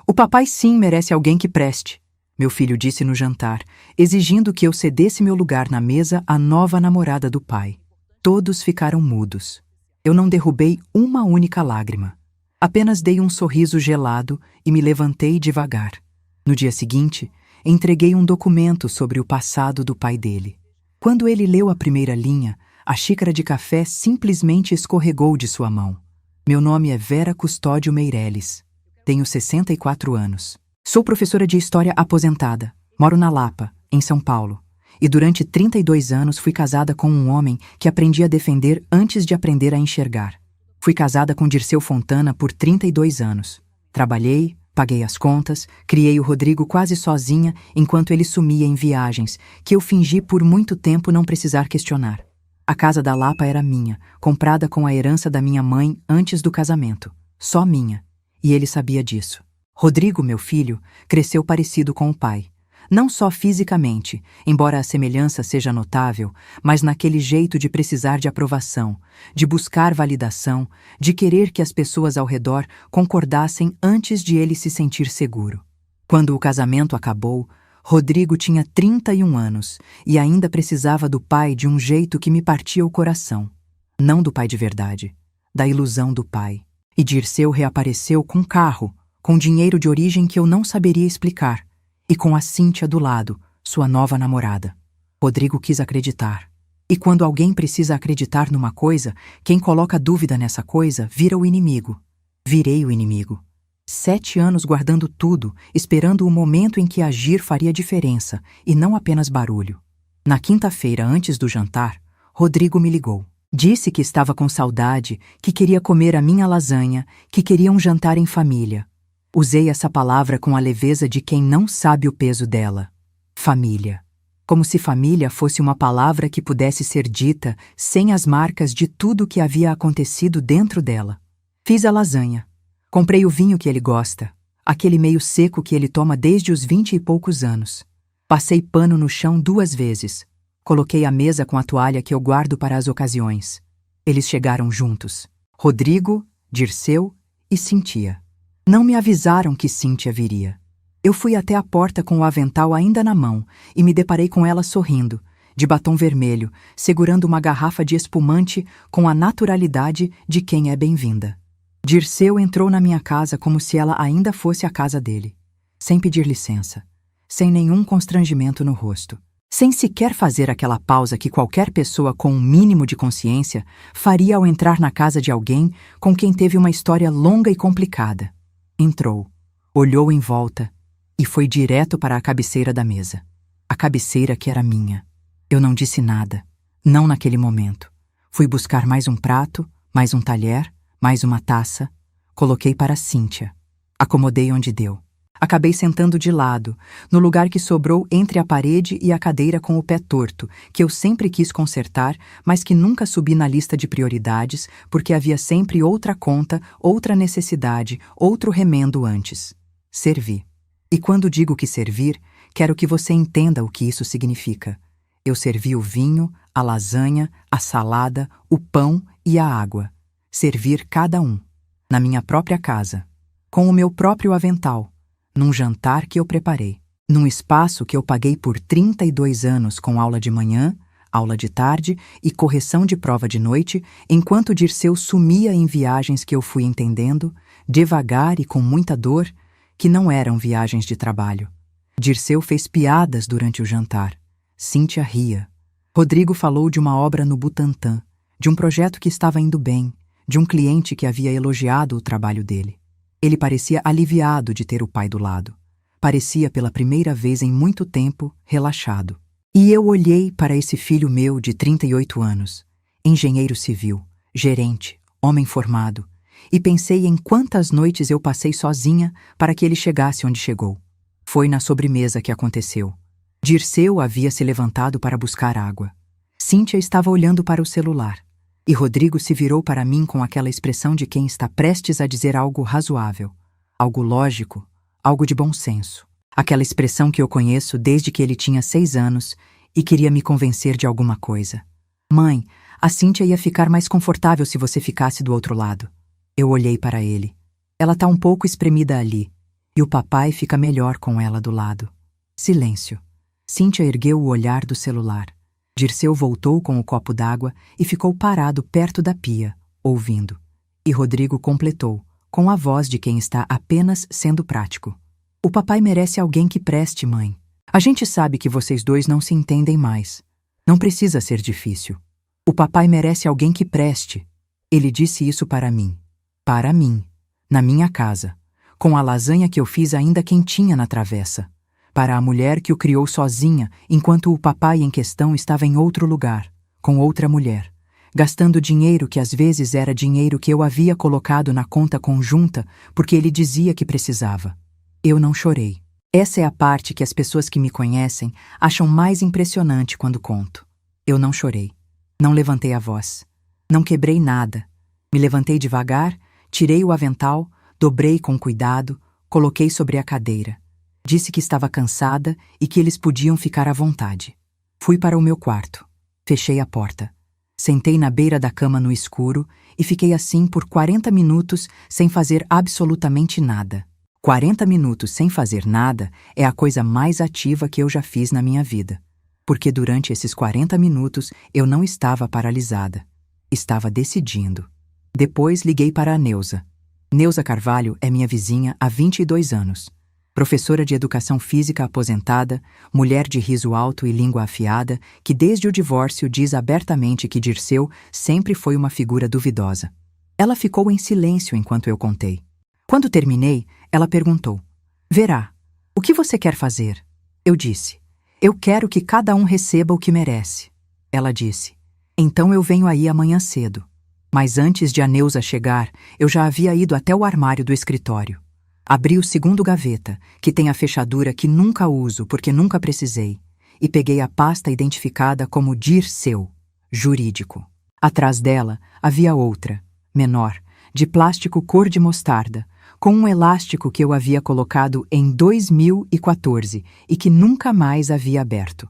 O papai sim merece alguém que preste, meu filho disse no jantar, exigindo que eu cedesse meu lugar na mesa à nova namorada do pai. Todos ficaram mudos. Eu não derrubei uma única lágrima. Apenas dei um sorriso gelado e me levantei devagar. No dia seguinte, entreguei um documento sobre o passado do pai dele. Quando ele leu a primeira linha, a xícara de café simplesmente escorregou de sua mão. Meu nome é Vera Custódio Meireles. Tenho 64 anos. Sou professora de História aposentada. Moro na Lapa, em São Paulo. E durante 32 anos fui casada com um homem que aprendi a defender antes de aprender a enxergar. Fui casada com Dirceu Fontana por 32 anos. Trabalhei, paguei as contas, criei o Rodrigo quase sozinha enquanto ele sumia em viagens, que eu fingi por muito tempo não precisar questionar. A casa da Lapa era minha, comprada com a herança da minha mãe antes do casamento. Só minha. E ele sabia disso. Rodrigo, meu filho, cresceu parecido com o pai. Não só fisicamente, embora a semelhança seja notável, mas naquele jeito de precisar de aprovação, de buscar validação, de querer que as pessoas ao redor concordassem antes de ele se sentir seguro. Quando o casamento acabou, Rodrigo tinha 31 anos e ainda precisava do pai de um jeito que me partia o coração. Não do pai de verdade, da ilusão do pai. E Dirceu reapareceu com carro, com dinheiro de origem que eu não saberia explicar, e com a Cíntia do lado, sua nova namorada. Rodrigo quis acreditar. E quando alguém precisa acreditar numa coisa, quem coloca dúvida nessa coisa vira o inimigo. Virei o inimigo. 7 anos guardando tudo, esperando o momento em que agir faria diferença, e não apenas barulho. Na quinta-feira, antes do jantar, Rodrigo me ligou. Disse que estava com saudade, que queria comer a minha lasanha, que queria um jantar em família. Usei essa palavra com a leveza de quem não sabe o peso dela. Família. Como se família fosse uma palavra que pudesse ser dita sem as marcas de tudo o que havia acontecido dentro dela. Fiz a lasanha. Comprei o vinho que ele gosta, aquele meio seco que ele toma desde os 20 e poucos anos. Passei pano no chão 2 vezes. Coloquei a mesa com a toalha que eu guardo para as ocasiões. Eles chegaram juntos. Rodrigo, Dirceu e Cíntia. Não me avisaram que Cíntia viria. Eu fui até a porta com o avental ainda na mão e me deparei com ela sorrindo, de batom vermelho, segurando uma garrafa de espumante com a naturalidade de quem é bem-vinda. Dirceu entrou na minha casa como se ela ainda fosse a casa dele, sem pedir licença, sem nenhum constrangimento no rosto, sem sequer fazer aquela pausa que qualquer pessoa com um mínimo de consciência faria ao entrar na casa de alguém com quem teve uma história longa e complicada. Entrou, olhou em volta e foi direto para a cabeceira da mesa. A cabeceira que era minha. Eu não disse nada, não naquele momento. Fui buscar mais um prato, mais um talher, mais uma taça. Coloquei para Cíntia. Acomodei onde deu. Acabei sentando de lado, no lugar que sobrou entre a parede e a cadeira com o pé torto, que eu sempre quis consertar, mas que nunca subi na lista de prioridades, porque havia sempre outra conta, outra necessidade, outro remendo antes. Servi. E quando digo que servir, quero que você entenda o que isso significa. Eu servi o vinho, a lasanha, a salada, o pão e a água. Servir cada um. Na minha própria casa. Com o meu próprio avental. Num jantar que eu preparei, num espaço que eu paguei por 32 anos com aula de manhã, aula de tarde e correção de prova de noite, enquanto Dirceu sumia em viagens que eu fui entendendo, devagar e com muita dor, que não eram viagens de trabalho. Dirceu fez piadas durante o jantar. Cíntia ria. Rodrigo falou de uma obra no Butantã, de um projeto que estava indo bem, de um cliente que havia elogiado o trabalho dele. Ele parecia aliviado de ter o pai do lado. Parecia, pela primeira vez em muito tempo, relaxado. E eu olhei para esse filho meu de 38 anos, engenheiro civil, gerente, homem formado, e pensei em quantas noites eu passei sozinha para que ele chegasse onde chegou. Foi na sobremesa que aconteceu. Dirceu havia se levantado para buscar água. Cíntia estava olhando para o celular. E Rodrigo se virou para mim com aquela expressão de quem está prestes a dizer algo razoável, algo lógico, algo de bom senso. Aquela expressão que eu conheço desde que ele tinha 6 anos e queria me convencer de alguma coisa. Mãe, a Cíntia ia ficar mais confortável se você ficasse do outro lado. Eu olhei para ele. Ela tá um pouco espremida ali. E o papai fica melhor com ela do lado. Silêncio. Cíntia ergueu o olhar do celular. Dirceu voltou com o copo d'água e ficou parado perto da pia, ouvindo. E Rodrigo completou, com a voz de quem está apenas sendo prático. O papai merece alguém que preste, mãe. A gente sabe que vocês dois não se entendem mais. Não precisa ser difícil. O papai merece alguém que preste. Ele disse isso para mim. Para mim. Na minha casa. Com a lasanha que eu fiz ainda quentinha na travessa. Para a mulher que o criou sozinha, enquanto o papai em questão estava em outro lugar, com outra mulher, gastando dinheiro que às vezes era dinheiro que eu havia colocado na conta conjunta porque ele dizia que precisava. Eu não chorei. Essa é a parte que as pessoas que me conhecem acham mais impressionante quando conto. Eu não chorei. Não levantei a voz. Não quebrei nada. Me levantei devagar, tirei o avental, dobrei com cuidado, coloquei sobre a cadeira. Disse que estava cansada e que eles podiam ficar à vontade. Fui para o meu quarto. Fechei a porta. Sentei na beira da cama no escuro e fiquei assim por 40 minutos sem fazer absolutamente nada. 40 minutos sem fazer nada é a coisa mais ativa que eu já fiz na minha vida. Porque durante esses 40 minutos eu não estava paralisada. Estava decidindo. Depois liguei para a Neuza. Neuza Carvalho é minha vizinha há 22 anos. Professora de educação física aposentada, mulher de riso alto e língua afiada, que desde o divórcio diz abertamente que Dirceu sempre foi uma figura duvidosa. Ela ficou em silêncio enquanto eu contei. Quando terminei, ela perguntou: Verá, o que você quer fazer? Eu disse: eu quero que cada um receba o que merece. Ela disse: então eu venho aí amanhã cedo. Mas antes de a Neuza chegar, eu já havia ido até o armário do escritório. Abri o segundo gaveta, que tem a fechadura que nunca uso porque nunca precisei, e peguei a pasta identificada como Dirceu, jurídico. Atrás dela havia outra, menor, de plástico cor de mostarda, com um elástico que eu havia colocado em 2014 e que nunca mais havia aberto.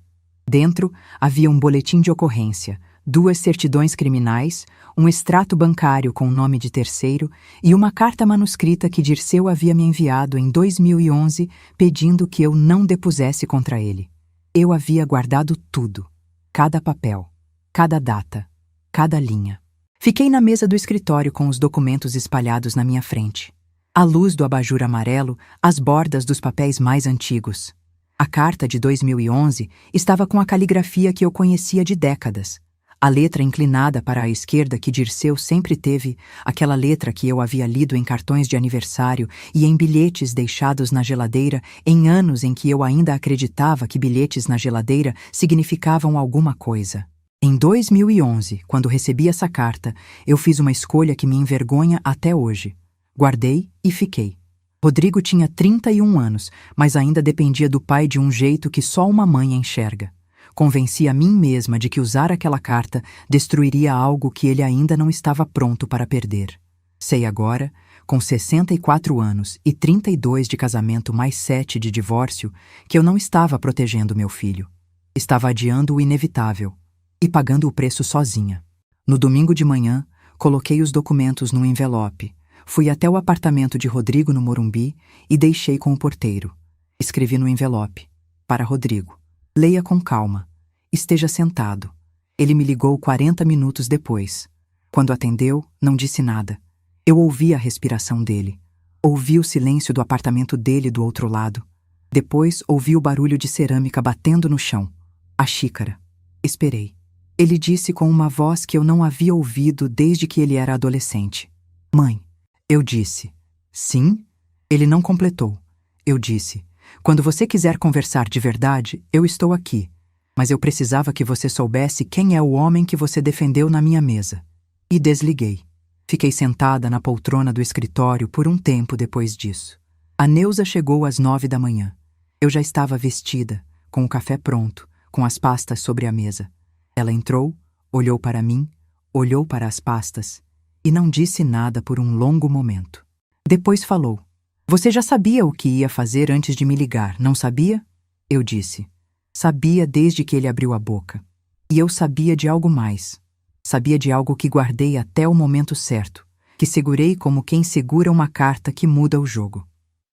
Dentro havia um boletim de ocorrência, 2 certidões criminais, um extrato bancário com o nome de terceiro e uma carta manuscrita que Dirceu havia me enviado em 2011 pedindo que eu não depusesse contra ele. Eu havia guardado tudo, cada papel, cada data, cada linha. Fiquei na mesa do escritório com os documentos espalhados na minha frente. À luz do abajur amarelo, as bordas dos papéis mais antigos. A carta de 2011 estava com a caligrafia que eu conhecia de décadas. A letra inclinada para a esquerda que Dirceu sempre teve, aquela letra que eu havia lido em cartões de aniversário e em bilhetes deixados na geladeira em anos em que eu ainda acreditava que bilhetes na geladeira significavam alguma coisa. Em 2011, quando recebi essa carta, eu fiz uma escolha que me envergonha até hoje. Guardei e fiquei. Rodrigo tinha 31 anos, mas ainda dependia do pai de um jeito que só uma mãe enxerga. Convenci a mim mesma de que usar aquela carta destruiria algo que ele ainda não estava pronto para perder. Sei agora, com 64 anos e 32 de casamento mais 7 de divórcio, que eu não estava protegendo meu filho. Estava adiando o inevitável e pagando o preço sozinha. No domingo de manhã, coloquei os documentos num envelope, fui até o apartamento de Rodrigo no Morumbi e deixei com o porteiro. Escrevi no envelope: para Rodrigo. Leia com calma. Esteja sentado. Ele me ligou 40 minutos depois. Quando atendeu, não disse nada. Eu ouvi a respiração dele. Ouvi o silêncio do apartamento dele do outro lado. Depois ouvi o barulho de cerâmica batendo no chão. A xícara. Esperei. Ele disse com uma voz que eu não havia ouvido desde que ele era adolescente: Mãe. Eu disse: sim? Ele não completou. Eu disse: quando você quiser conversar de verdade, eu estou aqui. Mas eu precisava que você soubesse quem é o homem que você defendeu na minha mesa. E desliguei. Fiquei sentada na poltrona do escritório por um tempo depois disso. A Neuza chegou às 9 da manhã. Eu já estava vestida, com o café pronto, com as pastas sobre a mesa. Ela entrou, olhou para mim, olhou para as pastas e não disse nada por um longo momento. Depois falou: você já sabia o que ia fazer antes de me ligar, não sabia? Eu disse: sabia desde que ele abriu a boca. E eu sabia de algo mais. Sabia de algo que guardei até o momento certo, que segurei como quem segura uma carta que muda o jogo.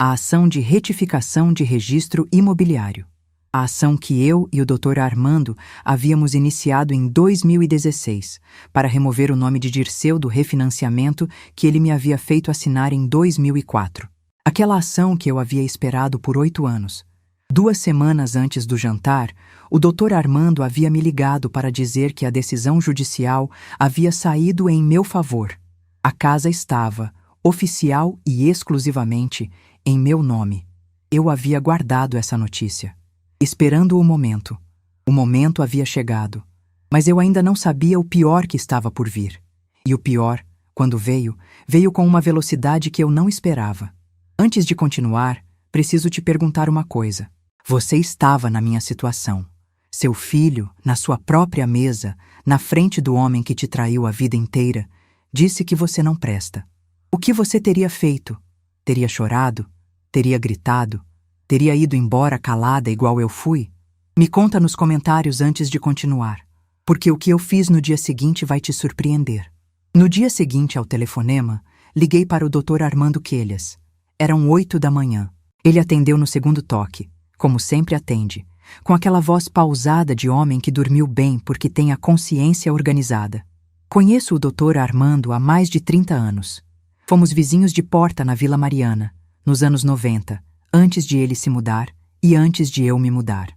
a ação de retificação de registro imobiliário. A ação que eu e o Dr. Armando havíamos iniciado em 2016 para remover o nome de Dirceu do refinanciamento que ele me havia feito assinar em 2004. Aquela ação que eu havia esperado por 8 anos. 2 semanas antes do jantar, o Dr. Armando havia me ligado para dizer que a decisão judicial havia saído em meu favor. A casa estava, oficial e exclusivamente, em meu nome. Eu havia guardado essa notícia, esperando o momento. O momento havia chegado, mas eu ainda não sabia o pior que estava por vir. E o pior, quando veio, veio com uma velocidade que eu não esperava. Antes de continuar, preciso te perguntar uma coisa. Você estava na minha situação. Seu filho, na sua própria mesa, na frente do homem que te traiu a vida inteira, disse que você não presta. O que você teria feito? Teria chorado? Teria gritado? Teria ido embora calada igual eu fui? Me conta nos comentários antes de continuar, porque o que eu fiz no dia seguinte vai te surpreender. No dia seguinte ao telefonema, liguei para o Dr. Armando Quelhas. Eram 8 da manhã. Ele atendeu no segundo toque, como sempre atende, com aquela voz pausada de homem que dormiu bem porque tem a consciência organizada. Conheço o Dr. Armando há mais de 30 anos. Fomos vizinhos de porta na Vila Mariana, nos anos 90, antes de ele se mudar e antes de eu me mudar.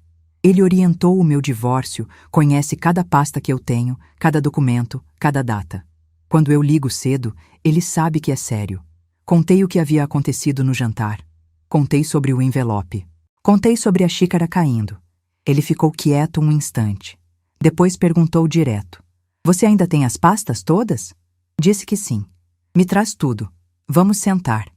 Ele orientou o meu divórcio, conhece cada pasta que eu tenho, cada documento, cada data. Quando eu ligo cedo, ele sabe que é sério. Contei o que havia acontecido no jantar. Contei sobre o envelope. Contei sobre a xícara caindo. Ele ficou quieto um instante. Depois perguntou direto. Você ainda tem as pastas todas? Disse que sim. Me traz tudo. Vamos sentar.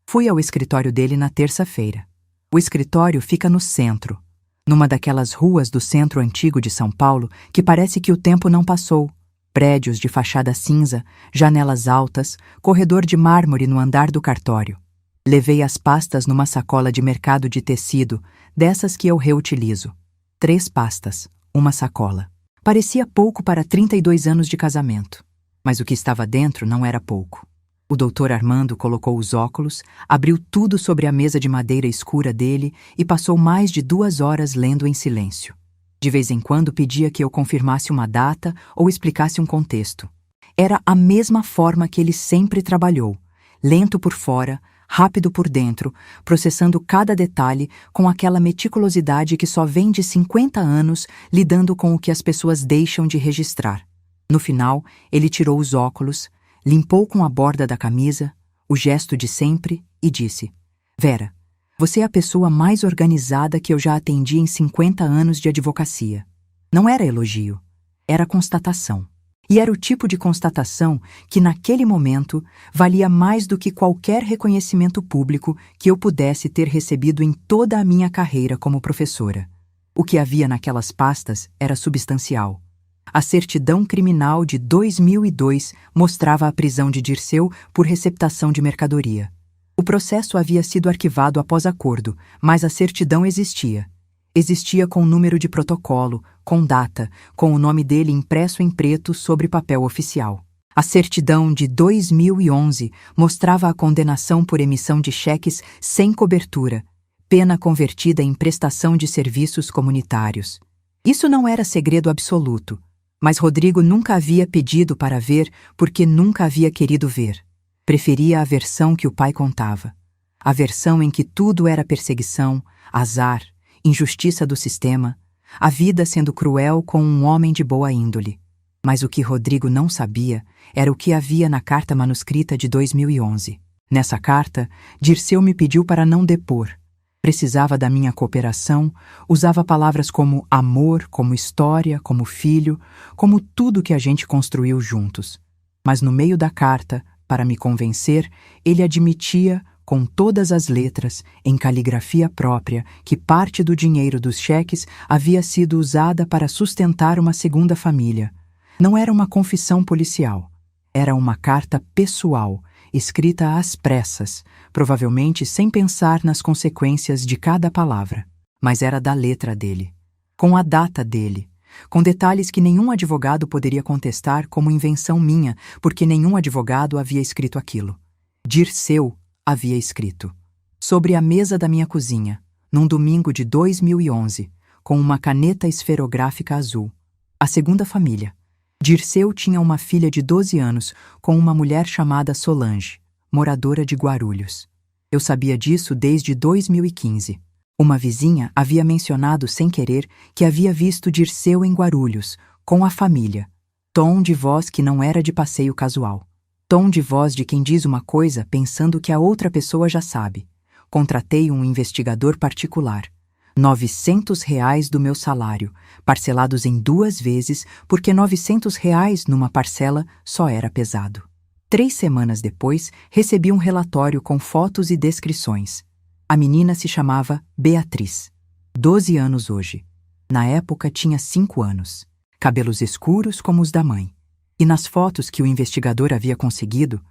Fui ao escritório dele na terça-feira. O escritório fica no centro, numa daquelas ruas do centro antigo de São Paulo que parece que o tempo não passou. Prédios de fachada cinza, janelas altas, corredor de mármore no andar do cartório. Levei as pastas numa sacola de mercado de tecido, dessas que eu reutilizo. 3 pastas, uma sacola. Parecia pouco para 32 anos de casamento, mas o que estava dentro não era pouco. O Dr. Armando colocou os óculos, abriu tudo sobre a mesa de madeira escura dele e passou mais de 2 horas lendo em silêncio. De vez em quando pedia que eu confirmasse uma data ou explicasse um contexto. Era a mesma forma que ele sempre trabalhou, lento por fora, rápido por dentro, processando cada detalhe com aquela meticulosidade que só vem de 50 anos lidando com o que as pessoas deixam de registrar. No final, ele tirou os óculos, limpou com a borda da camisa, o gesto de sempre, e disse: Vera, você é a pessoa mais organizada que eu já atendi em 50 anos de advocacia. Não era elogio, era constatação. E era o tipo de constatação que, naquele momento, valia mais do que qualquer reconhecimento público que eu pudesse ter recebido em toda a minha carreira como professora. O que havia naquelas pastas era substancial. A certidão criminal de 2002 mostrava a prisão de Dirceu por receptação de mercadoria. O processo havia sido arquivado após acordo, mas a certidão existia. Existia com número de protocolo, com data, com o nome dele impresso em preto sobre papel oficial. A certidão de 2011 mostrava a condenação por emissão de cheques sem cobertura, pena convertida em prestação de serviços comunitários. Isso não era segredo absoluto, mas Rodrigo nunca havia pedido para ver porque nunca havia querido ver. Preferia a versão que o pai contava. A versão em que tudo era perseguição, azar, injustiça do sistema, a vida sendo cruel com um homem de boa índole. Mas o que Rodrigo não sabia era o que havia na carta manuscrita de 2011. Nessa carta, Dirceu me pediu para não depor. Precisava da minha cooperação, usava palavras como amor, como história, como filho, como tudo que a gente construiu juntos. Mas no meio da carta, para me convencer, ele admitia, com todas as letras, em caligrafia própria, que parte do dinheiro dos cheques havia sido usada para sustentar uma segunda família. Não era uma confissão policial. Era uma carta pessoal, escrita às pressas, provavelmente sem pensar nas consequências de cada palavra. Mas era da letra dele, com a data dele, com detalhes que nenhum advogado poderia contestar como invenção minha, porque nenhum advogado havia escrito aquilo. Dirceu havia escrito. Sobre a mesa da minha cozinha, num domingo de 2011, com uma caneta esferográfica azul. A segunda família. Dirceu tinha uma filha de 12 anos com uma mulher chamada Solange, moradora de Guarulhos. Eu sabia disso desde 2015. Uma vizinha havia mencionado sem querer que havia visto Dirceu em Guarulhos, com a família. Tom de voz que não era de passeio casual. Tom de voz de quem diz uma coisa pensando que a outra pessoa já sabe. Contratei um investigador particular. R$ 900 do meu salário, parcelados em 2 vezes, porque R$ 900 numa parcela só era pesado. 3 semanas depois, recebi um relatório com fotos e descrições. A menina se chamava Beatriz. 12 anos hoje. Na época tinha 5 anos. Cabelos escuros como os da mãe. E nas fotos que o investigador havia conseguido,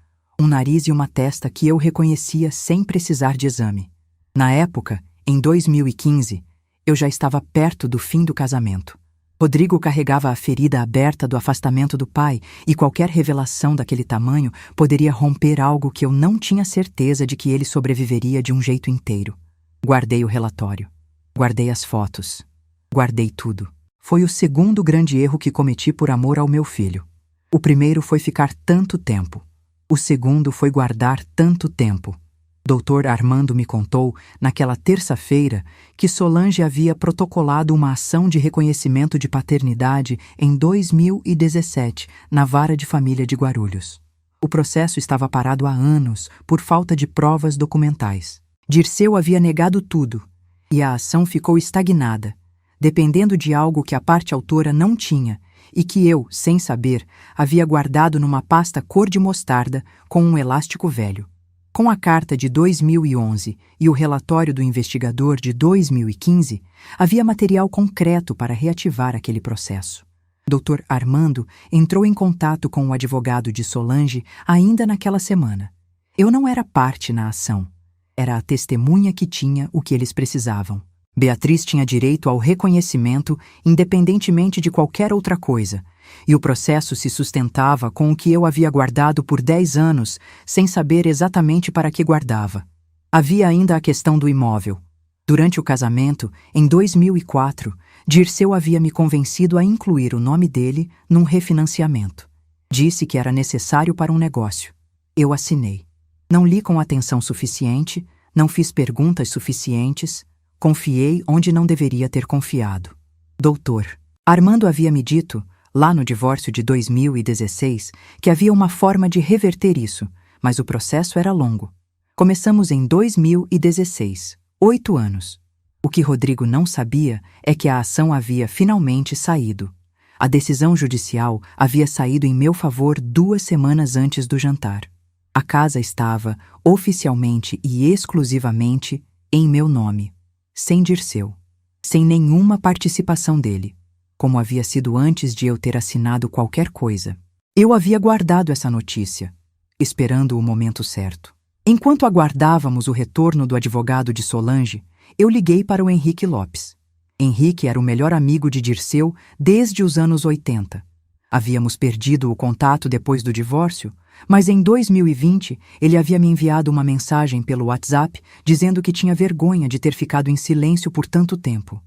um nariz e uma testa que eu reconhecia sem precisar de exame. Na época, em 2015, eu já estava perto do fim do casamento. Rodrigo carregava a ferida aberta do afastamento do pai e qualquer revelação daquele tamanho poderia romper algo que eu não tinha certeza de que ele sobreviveria de um jeito inteiro. Guardei o relatório. Guardei as fotos. Guardei tudo. Foi o segundo grande erro que cometi por amor ao meu filho. O primeiro foi ficar tanto tempo. O segundo foi guardar tanto tempo. Dr. Armando me contou, naquela terça-feira, que Solange havia protocolado uma ação de reconhecimento de paternidade em 2017, na Vara de Família de Guarulhos. O processo estava parado há anos, por falta de provas documentais. Dirceu havia negado tudo, e a ação ficou estagnada, dependendo de algo que a parte autora não tinha, e que eu, sem saber, havia guardado numa pasta cor de mostarda com um elástico velho. Com a carta de 2011 e o relatório do investigador de 2015, havia material concreto para reativar aquele processo. Dr. Armando entrou em contato com o advogado de Solange ainda naquela semana. Eu não era parte na ação. Era a testemunha que tinha o que eles precisavam. Beatriz tinha direito ao reconhecimento independentemente de qualquer outra coisa, e o processo se sustentava com o que eu havia guardado por 10 anos, sem saber exatamente para que guardava. Havia ainda a questão do imóvel. Durante o casamento, em 2004, Dirceu havia me convencido a incluir o nome dele num refinanciamento. Disse que era necessário para um negócio. Eu assinei. Não li com atenção suficiente, não fiz perguntas suficientes, confiei onde não deveria ter confiado. Doutor, Armando havia me dito, lá no divórcio de 2016, que havia uma forma de reverter isso, mas o processo era longo. Começamos em 2016, 8 anos. O que Rodrigo não sabia é que a ação havia finalmente saído. A decisão judicial havia saído em meu favor 2 semanas antes do jantar. A casa estava, oficialmente e exclusivamente, em meu nome. Sem Dirceu, sem nenhuma participação dele, como havia sido antes de eu ter assinado qualquer coisa. Eu havia guardado essa notícia, esperando o momento certo. Enquanto aguardávamos o retorno do advogado de Solange, eu liguei para o Henrique Lopes. Henrique era o melhor amigo de Dirceu desde os anos 80. Havíamos perdido o contato depois do divórcio, mas em 2020 ele havia me enviado uma mensagem pelo WhatsApp dizendo que tinha vergonha de ter ficado em silêncio por tanto tempo.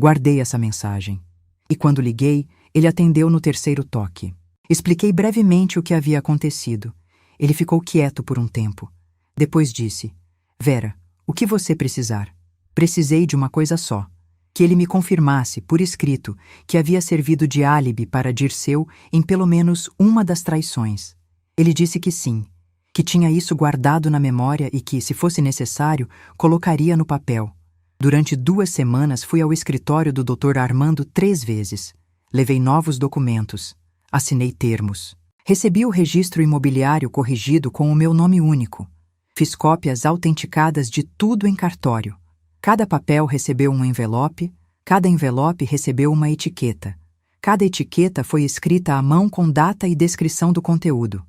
Guardei essa mensagem. E quando liguei, ele atendeu no 3º toque. Expliquei brevemente o que havia acontecido. Ele ficou quieto por um tempo. Depois disse: Vera, o que você precisar? Precisei de uma coisa só. Que ele me confirmasse, por escrito, que havia servido de álibi para Dirceu em pelo menos uma das traições. Ele disse que sim, que tinha isso guardado na memória e que, se fosse necessário, colocaria no papel. Durante 2 semanas fui ao escritório do Dr. Armando 3 vezes. Levei novos documentos. Assinei termos. Recebi o registro imobiliário corrigido com o meu nome único. Fiz cópias autenticadas de tudo em cartório. Cada papel recebeu um envelope, cada envelope recebeu uma etiqueta. Cada etiqueta foi escrita à mão com data e descrição do conteúdo.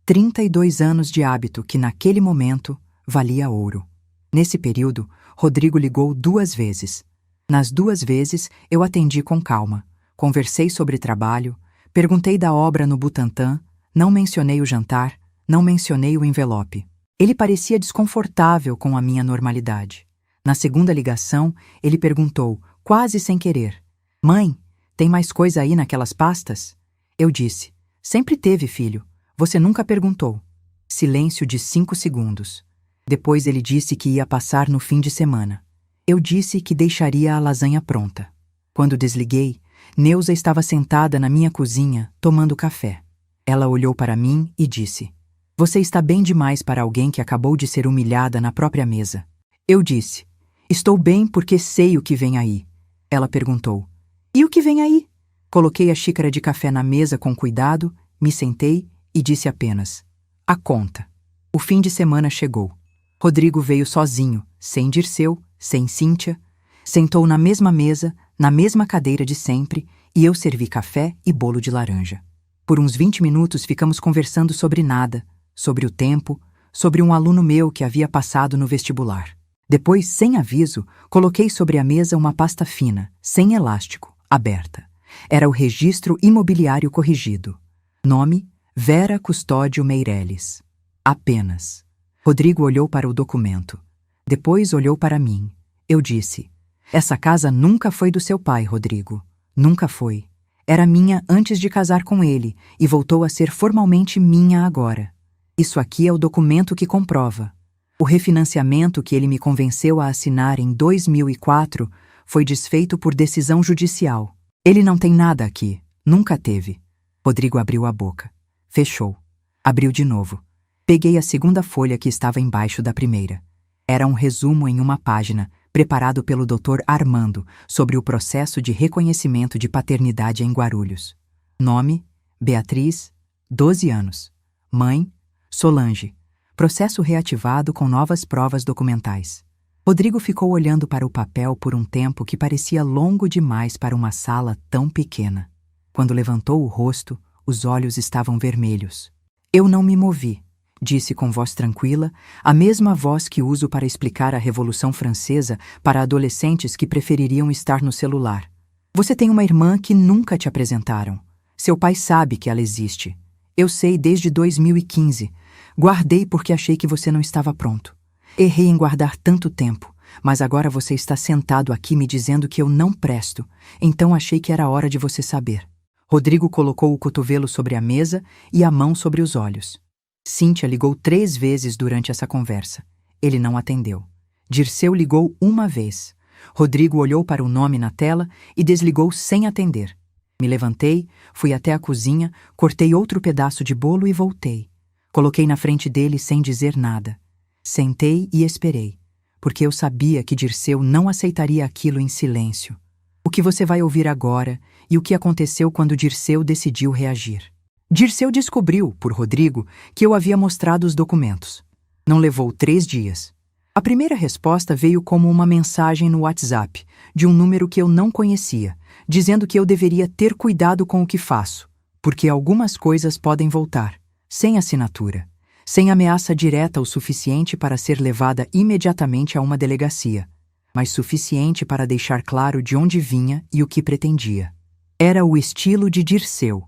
32 anos de hábito que, naquele momento, valia ouro. Nesse período, Rodrigo ligou 2 vezes. Nas 2 vezes, eu atendi com calma. Conversei sobre trabalho, perguntei da obra no Butantã, não mencionei o jantar, não mencionei o envelope. Ele parecia desconfortável com a minha normalidade. Na segunda ligação, ele perguntou, quase sem querer: Mãe, tem mais coisa aí naquelas pastas? Eu disse: Sempre teve, filho. Você nunca perguntou. Silêncio de 5 segundos. Depois ele disse que ia passar no fim de semana. Eu disse que deixaria a lasanha pronta. Quando desliguei, Neuza estava sentada na minha cozinha, tomando café. Ela olhou para mim e disse: Você está bem demais para alguém que acabou de ser humilhada na própria mesa. Eu disse: Estou bem porque sei o que vem aí. Ela perguntou: E o que vem aí? Coloquei a xícara de café na mesa com cuidado, me sentei e disse apenas: A conta. O fim de semana chegou. Rodrigo veio sozinho, sem Dirceu, sem Cíntia. Sentou na mesma mesa, na mesma cadeira de sempre, e eu servi café e bolo de laranja. Por uns 20 minutos ficamos conversando sobre nada, sobre o tempo, sobre um aluno meu que havia passado no vestibular. Depois, sem aviso, coloquei sobre a mesa uma pasta fina, sem elástico, aberta. Era o registro imobiliário corrigido. Nome: Vera Custódio Meireles. Apenas. Rodrigo olhou para o documento. Depois olhou para mim. Eu disse: Essa casa nunca foi do seu pai, Rodrigo. Nunca foi. Era minha antes de casar com ele e voltou a ser formalmente minha agora. Isso aqui é o documento que comprova. O refinanciamento que ele me convenceu a assinar em 2004 foi desfeito por decisão judicial. Ele não tem nada aqui. Nunca teve. Rodrigo abriu a boca. Fechou. Abriu de novo. Peguei a segunda folha que estava embaixo da primeira. Era um resumo em uma página, preparado pelo Dr. Armando, sobre o processo de reconhecimento de paternidade em Guarulhos. Nome: Beatriz, 12 anos. Mãe: Solange. Processo reativado com novas provas documentais. Rodrigo ficou olhando para o papel por um tempo que parecia longo demais para uma sala tão pequena. Quando levantou o rosto, os olhos estavam vermelhos. Eu não me movi, disse com voz tranquila, a mesma voz que uso para explicar a Revolução Francesa para adolescentes que prefeririam estar no celular. Você tem uma irmã que nunca te apresentaram. Seu pai sabe que ela existe. Eu sei desde 2015. Guardei porque achei que você não estava pronto. Errei em guardar tanto tempo, mas agora você está sentado aqui me dizendo que eu não presto, então achei que era hora de você saber. Rodrigo colocou o cotovelo sobre a mesa e a mão sobre os olhos. Cíntia ligou 3 vezes durante essa conversa. Ele não atendeu. Dirceu ligou uma vez. Rodrigo olhou para o nome na tela e desligou sem atender. Me levantei, fui até a cozinha, cortei outro pedaço de bolo e voltei. Coloquei na frente dele sem dizer nada. Sentei e esperei, porque eu sabia que Dirceu não aceitaria aquilo em silêncio. O que você vai ouvir agora e o que aconteceu quando Dirceu decidiu reagir. Dirceu descobriu, por Rodrigo, que eu havia mostrado os documentos. Não levou 3 dias. A primeira resposta veio como uma mensagem no WhatsApp, de um número que eu não conhecia, dizendo que eu deveria ter cuidado com o que faço, porque algumas coisas podem voltar, sem assinatura, sem ameaça direta o suficiente para ser levada imediatamente a uma delegacia, mas suficiente para deixar claro de onde vinha e o que pretendia. Era o estilo de Dirceu.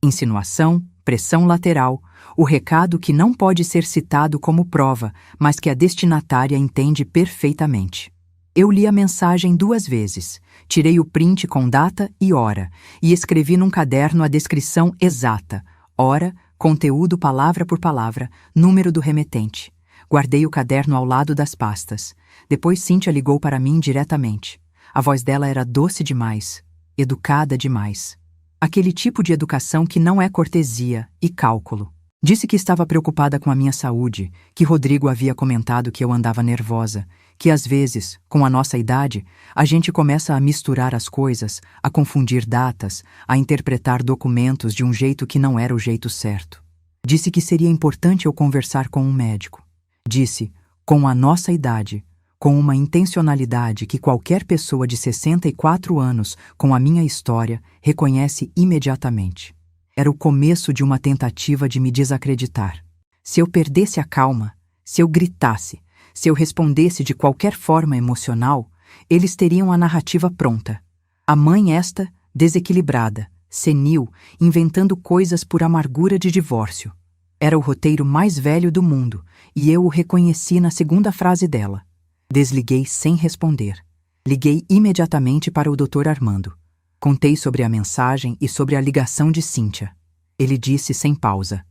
Insinuação, pressão lateral, o recado que não pode ser citado como prova, mas que a destinatária entende perfeitamente. Eu li a mensagem 2 vezes, tirei o print com data e hora, e escrevi num caderno a descrição exata, hora, conteúdo palavra por palavra, número do remetente. Guardei o caderno ao lado das pastas. Depois Cíntia ligou para mim diretamente. A voz dela era doce demais, educada demais. Aquele tipo de educação que não é cortesia e cálculo. Disse que estava preocupada com a minha saúde, que Rodrigo havia comentado que eu andava nervosa, que às vezes, com a nossa idade, a gente começa a misturar as coisas, a confundir datas, a interpretar documentos de um jeito que não era o jeito certo. Disse que seria importante eu conversar com um médico. Disse, com a nossa idade, com uma intencionalidade que qualquer pessoa de 64 anos com a minha história reconhece imediatamente. Era o começo de uma tentativa de me desacreditar. Se eu perdesse a calma, se eu gritasse, se eu respondesse de qualquer forma emocional, eles teriam a narrativa pronta. A mãe esta, desequilibrada, senil, inventando coisas por amargura de divórcio. Era o roteiro mais velho do mundo, e eu o reconheci na segunda frase dela. Desliguei sem responder. Liguei imediatamente para o Dr. Armando. Contei sobre a mensagem e sobre a ligação de Cíntia. Ele disse sem pausa: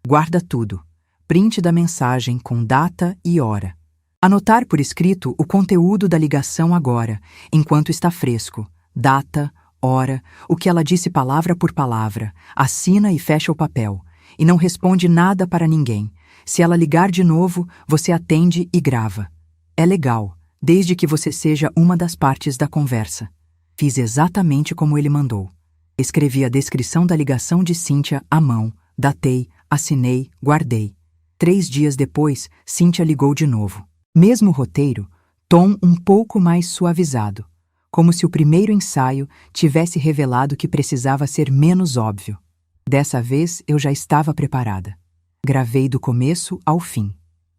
guarda tudo. Print da mensagem com data e hora. Anotar por escrito o conteúdo da ligação agora, enquanto está fresco. Data, hora, o que ela disse palavra por palavra. Assina e fecha o papel. E não responde nada para ninguém. Se ela ligar de novo, você atende e grava. É legal, desde que você seja uma das partes da conversa. Fiz exatamente como ele mandou. Escrevi a descrição da ligação de Cíntia à mão, datei, assinei, guardei. 3 dias depois, Cíntia ligou de novo. Mesmo roteiro, tom um pouco mais suavizado, como se o primeiro ensaio tivesse revelado que precisava ser menos óbvio. Dessa vez eu já estava preparada. Gravei do começo ao fim.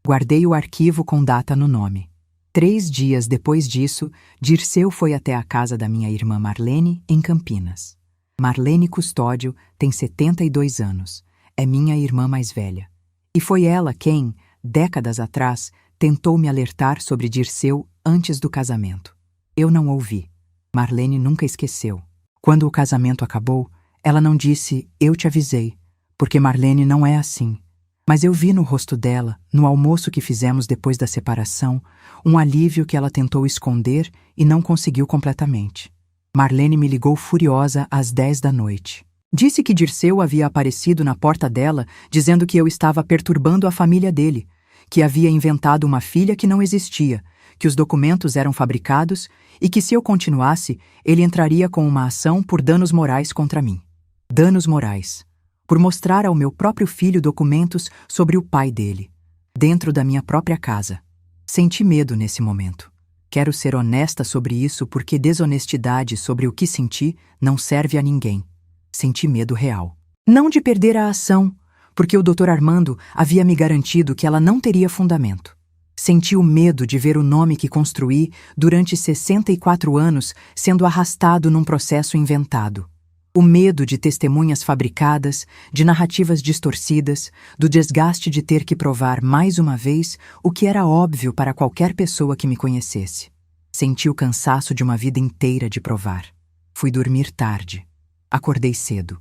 Guardei o arquivo com data no nome. 3 dias depois disso, Dirceu foi até a casa da minha irmã Marlene, em Campinas. Marlene Custódio tem 72 anos. É minha irmã mais velha. E foi ela quem, décadas atrás, tentou me alertar sobre Dirceu antes do casamento. Eu não ouvi. Marlene nunca esqueceu. Quando o casamento acabou, ela não disse, eu te avisei, porque Marlene não é assim. Mas eu vi no rosto dela, no almoço que fizemos depois da separação, um alívio que ela tentou esconder e não conseguiu completamente. Marlene me ligou furiosa às 10 da noite. Disse que Dirceu havia aparecido na porta dela, dizendo que eu estava perturbando a família dele, que havia inventado uma filha que não existia, que os documentos eram fabricados e que se eu continuasse, ele entraria com uma ação por danos morais contra mim. Danos morais. Por mostrar ao meu próprio filho documentos sobre o pai dele, dentro da minha própria casa. Senti medo nesse momento. Quero ser honesta sobre isso porque desonestidade sobre o que senti não serve a ninguém. Senti medo real. Não de perder a ação, porque o Dr. Armando havia me garantido que ela não teria fundamento. Senti o medo de ver o nome que construí durante 64 anos sendo arrastado num processo inventado. O medo de testemunhas fabricadas, de narrativas distorcidas, do desgaste de ter que provar mais uma vez o que era óbvio para qualquer pessoa que me conhecesse. Senti o cansaço de uma vida inteira de provar. Fui dormir tarde. Acordei cedo.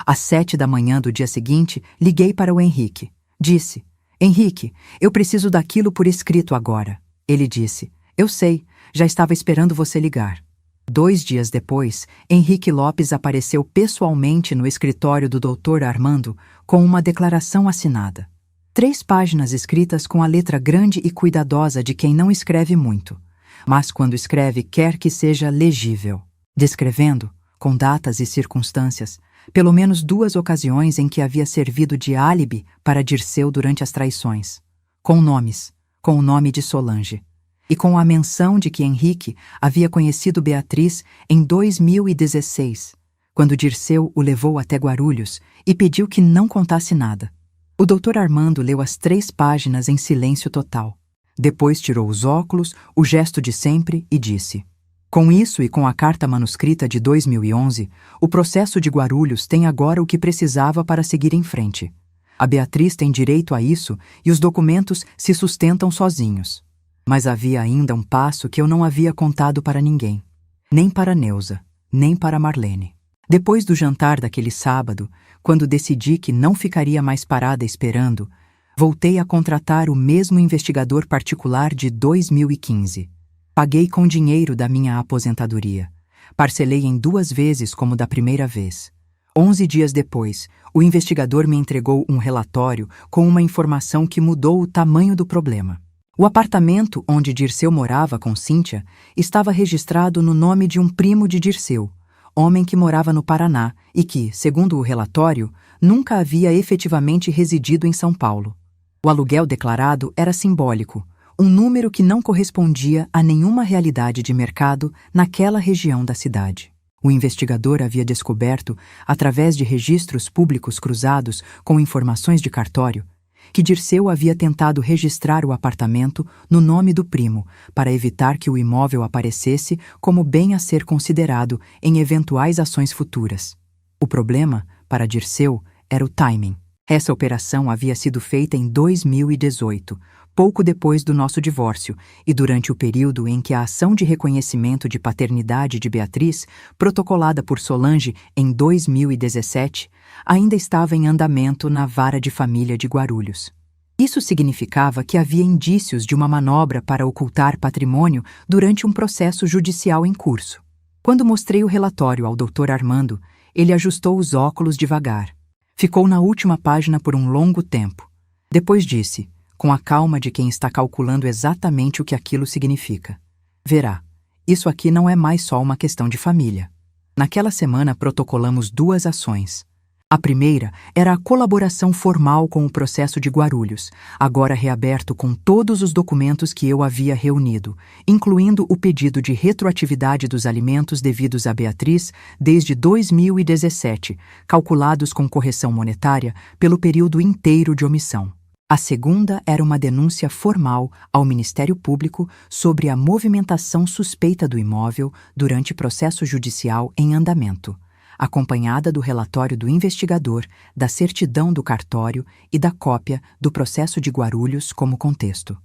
Às 7 da manhã do dia seguinte, liguei para o Henrique. Disse, Henrique, eu preciso daquilo por escrito agora. Ele disse, eu sei, já estava esperando você ligar. 2 dias depois, Henrique Lopes apareceu pessoalmente no escritório do Dr. Armando com uma declaração assinada. 3 páginas escritas com a letra grande e cuidadosa de quem não escreve muito, mas quando escreve quer que seja legível, descrevendo, com datas e circunstâncias, pelo menos 2 ocasiões em que havia servido de álibi para Dirceu durante as traições, com nomes, com o nome de Solange, e com a menção de que Henrique havia conhecido Beatriz em 2016, quando Dirceu o levou até Guarulhos e pediu que não contasse nada. O Dr. Armando leu as 3 páginas em silêncio total. Depois tirou os óculos, o gesto de sempre, e disse: com isso e com a carta manuscrita de 2011, o processo de Guarulhos tem agora o que precisava para seguir em frente. A Beatriz tem direito a isso e os documentos se sustentam sozinhos. Mas havia ainda um passo que eu não havia contado para ninguém. Nem para Neuza, nem para Marlene. Depois do jantar daquele sábado, quando decidi que não ficaria mais parada esperando, voltei a contratar o mesmo investigador particular de 2015. Paguei com dinheiro da minha aposentadoria. Parcelei em 2 vezes como da primeira vez. 11 dias depois, o investigador me entregou um relatório com uma informação que mudou o tamanho do problema. O apartamento onde Dirceu morava com Cíntia estava registrado no nome de um primo de Dirceu, homem que morava no Paraná e que, segundo o relatório, nunca havia efetivamente residido em São Paulo. O aluguel declarado era simbólico, um número que não correspondia a nenhuma realidade de mercado naquela região da cidade. O investigador havia descoberto, através de registros públicos cruzados com informações de cartório, que Dirceu havia tentado registrar o apartamento no nome do primo para evitar que o imóvel aparecesse como bem a ser considerado em eventuais ações futuras. O problema, para Dirceu, era o timing. Essa operação havia sido feita em 2018, pouco depois do nosso divórcio, e durante o período em que a ação de reconhecimento de paternidade de Beatriz, protocolada por Solange em 2017, ainda estava em andamento na Vara de Família de Guarulhos. Isso significava que havia indícios de uma manobra para ocultar patrimônio durante um processo judicial em curso. Quando mostrei o relatório ao Dr. Armando, ele ajustou os óculos devagar. Ficou na última página por um longo tempo. Depois disse, com a calma de quem está calculando exatamente o que aquilo significa: verá, isso aqui não é mais só uma questão de família. Naquela semana protocolamos 2 ações. A primeira era a colaboração formal com o processo de Guarulhos, agora reaberto com todos os documentos que eu havia reunido, incluindo o pedido de retroatividade dos alimentos devidos a Beatriz desde 2017, calculados com correção monetária pelo período inteiro de omissão. A segunda era uma denúncia formal ao Ministério Público sobre a movimentação suspeita do imóvel durante processo judicial em andamento, acompanhada do relatório do investigador, da certidão do cartório e da cópia do processo de Guarulhos como contexto.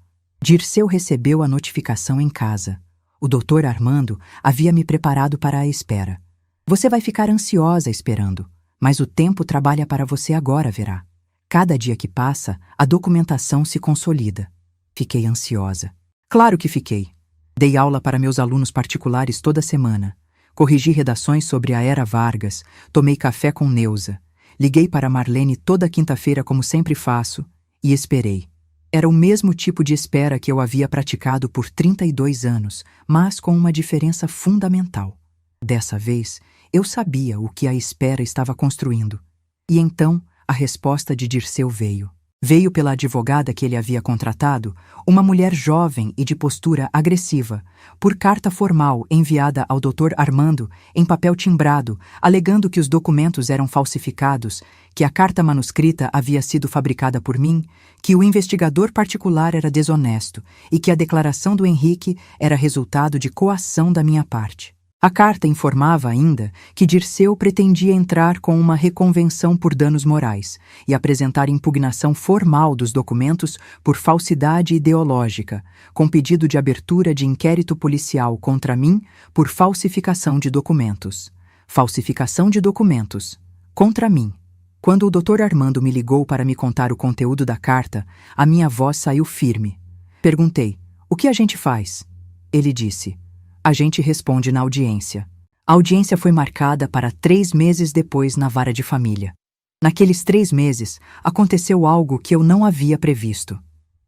Dirceu recebeu a notificação em casa. O Dr. Armando havia me preparado para a espera. Você vai ficar ansiosa esperando, mas o tempo trabalha para você agora, verá. Cada dia que passa, a documentação se consolida. Fiquei ansiosa. Claro que fiquei. Dei aula para meus alunos particulares toda semana. Corrigi redações sobre a Era Vargas, tomei café com Neuza, liguei para Marlene toda quinta-feira como sempre faço e esperei. Era o mesmo tipo de espera que eu havia praticado por 32 anos, mas com uma diferença fundamental. Dessa vez, eu sabia o que a espera estava construindo. E então, a resposta de Dirceu veio. Veio pela advogada que ele havia contratado, uma mulher jovem e de postura agressiva, por carta formal enviada ao Dr. Armando em papel timbrado, alegando que os documentos eram falsificados, que a carta manuscrita havia sido fabricada por mim, que o investigador particular era desonesto e que a declaração do Henrique era resultado de coação da minha parte. A carta informava ainda que Dirceu pretendia entrar com uma reconvenção por danos morais e apresentar impugnação formal dos documentos por falsidade ideológica, com pedido de abertura de inquérito policial contra mim por falsificação de documentos. Falsificação de documentos. Contra mim. Quando o Dr. Armando me ligou para me contar o conteúdo da carta, a minha voz saiu firme. Perguntei, o que a gente faz? Ele disse, a gente responde na audiência. A audiência foi marcada para 3 meses depois na Vara de Família. Naqueles 3 meses, aconteceu algo que eu não havia previsto.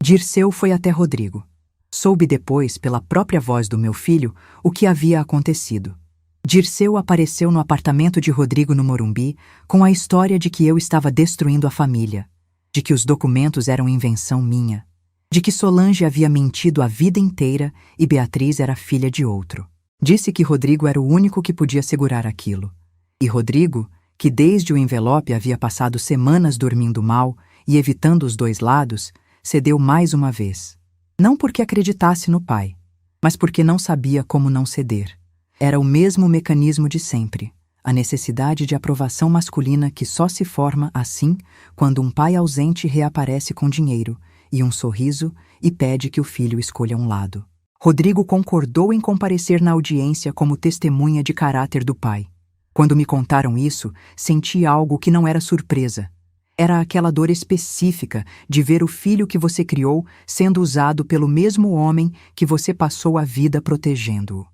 Dirceu foi até Rodrigo. Soube depois, pela própria voz do meu filho, o que havia acontecido. Dirceu apareceu no apartamento de Rodrigo no Morumbi com a história de que eu estava destruindo a família, de que os documentos eram invenção minha, de que Solange havia mentido a vida inteira e Beatriz era filha de outro. Disse que Rodrigo era o único que podia segurar aquilo. E Rodrigo, que desde o envelope havia passado semanas dormindo mal e evitando os 2 lados, cedeu mais uma vez. Não porque acreditasse no pai, mas porque não sabia como não ceder. Era o mesmo mecanismo de sempre, a necessidade de aprovação masculina que só se forma assim quando um pai ausente reaparece com dinheiro e um sorriso e pede que o filho escolha um lado. Rodrigo concordou em comparecer na audiência como testemunha de caráter do pai. Quando me contaram isso, senti algo que não era surpresa. Era aquela dor específica de ver o filho que você criou sendo usado pelo mesmo homem que você passou a vida protegendo-o.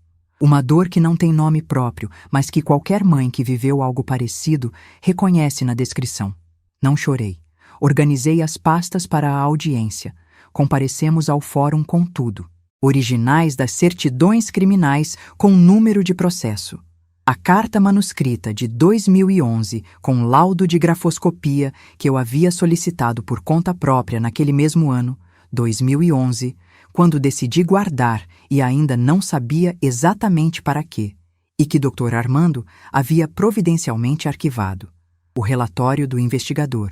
Uma dor que não tem nome próprio, mas que qualquer mãe que viveu algo parecido reconhece na descrição. Não chorei. Organizei as pastas para a audiência. Comparecemos ao fórum com tudo. Originais das certidões criminais com número de processo. A carta manuscrita de 2011 com laudo de grafoscopia que eu havia solicitado por conta própria naquele mesmo ano, 2011, quando decidi guardar e ainda não sabia exatamente para quê, e que Dr. Armando havia providencialmente arquivado. O relatório do investigador.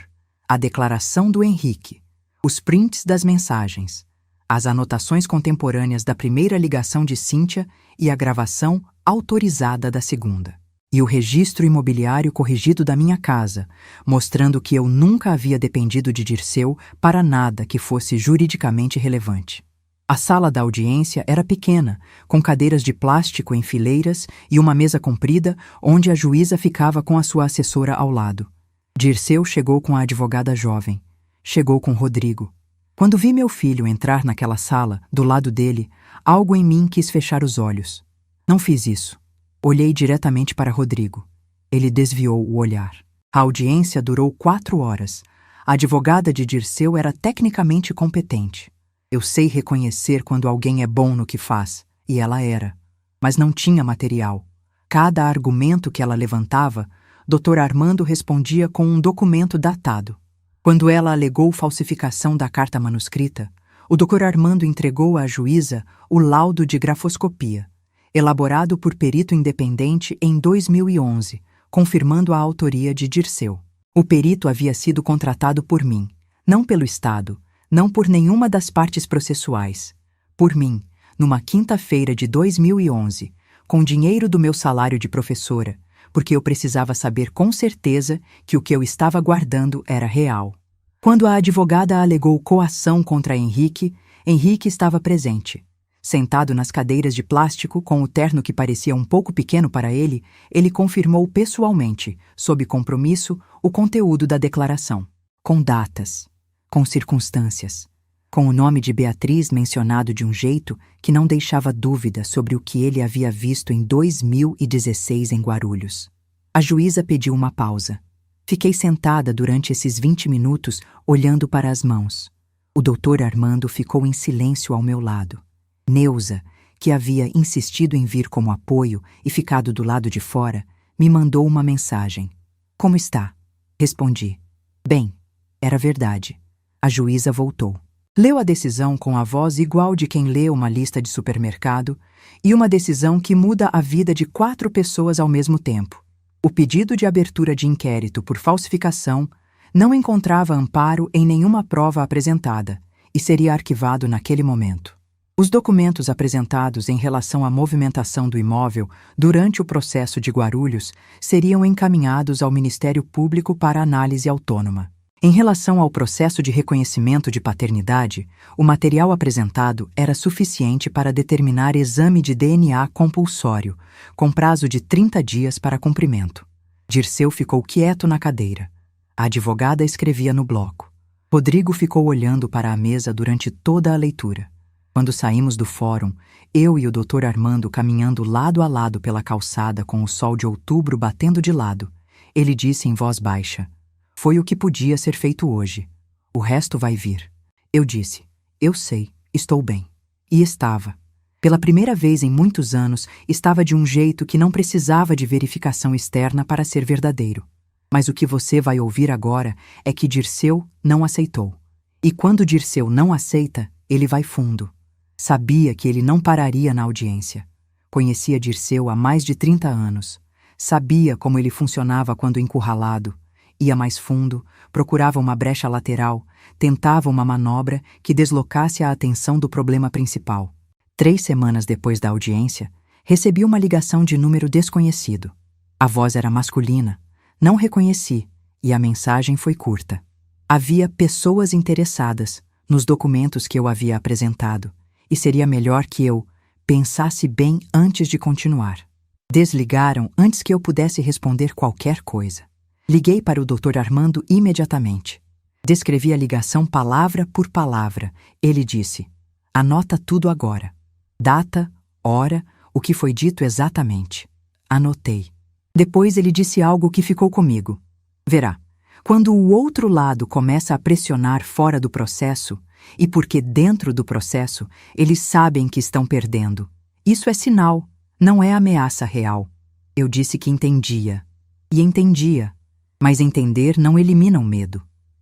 A declaração do Henrique, os prints das mensagens, as anotações contemporâneas da primeira ligação de Cíntia e a gravação autorizada da segunda. e o registro imobiliário corrigido da minha casa, mostrando que eu nunca havia dependido de Dirceu para nada que fosse juridicamente relevante. A sala da audiência era pequena, com cadeiras de plástico em fileiras e uma mesa comprida onde a juíza ficava com a sua assessora ao lado. Dirceu chegou com a advogada jovem. Chegou com Rodrigo. Quando vi meu filho entrar naquela sala, do lado dele, algo em mim quis fechar os olhos. Não fiz isso. Olhei diretamente para Rodrigo. Ele desviou o olhar. A audiência durou 4 horas. A advogada de Dirceu era tecnicamente competente. Eu sei reconhecer quando alguém é bom no que faz, e ela era. Mas não tinha material. Cada argumento que ela levantava, Dr. Armando respondia com um documento datado. Quando ela alegou falsificação da carta manuscrita, o Dr. Armando entregou à juíza o laudo de grafoscopia, elaborado por perito independente em 2011, confirmando a autoria de Dirceu. O perito havia sido contratado por mim, não pelo Estado, não por nenhuma das partes processuais. Por mim, numa quinta-feira de 2011, com dinheiro do meu salário de professora, porque eu precisava saber com certeza que o que eu estava guardando era real. Quando a advogada alegou coação contra Henrique, Henrique estava presente. Sentado nas cadeiras de plástico, com o terno que parecia um pouco pequeno para ele, ele confirmou pessoalmente, sob compromisso, o conteúdo da declaração, com datas, com circunstâncias, com o nome de Beatriz mencionado de um jeito que não deixava dúvida sobre o que ele havia visto em 2016 em Guarulhos. A juíza pediu uma pausa. Fiquei sentada durante esses 20 minutos olhando para as mãos. O doutor Armando ficou em silêncio ao meu lado. Neuza, que havia insistido em vir como apoio e ficado do lado de fora, me mandou uma mensagem. Como está? Respondi. Bem, era verdade. A juíza voltou. Leu a decisão com a voz igual de quem lê uma lista de supermercado e uma decisão que muda a vida de 4 pessoas ao mesmo tempo. O pedido de abertura de inquérito por falsificação não encontrava amparo em nenhuma prova apresentada e seria arquivado naquele momento. Os documentos apresentados em relação à movimentação do imóvel durante o processo de Guarulhos seriam encaminhados ao Ministério Público para análise autônoma. Em relação ao processo de reconhecimento de paternidade, o material apresentado era suficiente para determinar exame de DNA compulsório, com prazo de 30 dias para cumprimento. Dirceu ficou quieto na cadeira. A advogada escrevia no bloco. Rodrigo ficou olhando para a mesa durante toda a leitura. Quando saímos do fórum, eu e o Dr. Armando caminhando lado a lado pela calçada com o sol de outubro batendo de lado, ele disse em voz baixa: "Foi o que podia ser feito hoje. O resto vai vir." Eu disse: "Eu sei, estou bem." E estava. Pela primeira vez em muitos anos, estava de um jeito que não precisava de verificação externa para ser verdadeiro. Mas o que você vai ouvir agora é que Dirceu não aceitou. E quando Dirceu não aceita, ele vai fundo. Sabia que ele não pararia na audiência. Conhecia Dirceu há mais de 30 anos. Sabia como ele funcionava quando encurralado. Ia mais fundo, procurava uma brecha lateral, tentava uma manobra que deslocasse a atenção do problema principal. 3 semanas depois da audiência, recebi uma ligação de número desconhecido. A voz era masculina. Não reconheci, e a mensagem foi curta. Havia pessoas interessadas nos documentos que eu havia apresentado, e seria melhor que eu pensasse bem antes de continuar. Desligaram antes que eu pudesse responder qualquer coisa. Liguei para o Dr. Armando imediatamente. Descrevi a ligação palavra por palavra. Ele disse: "Anota tudo agora. Data, hora, o que foi dito exatamente." Anotei. Depois ele disse algo que ficou comigo. "Verá, quando o outro lado começa a pressionar fora do processo, e porque dentro do processo eles sabem que estão perdendo, isso é sinal, não é ameaça real." Eu disse que entendia. E entendia. Mas entender não elimina o medo.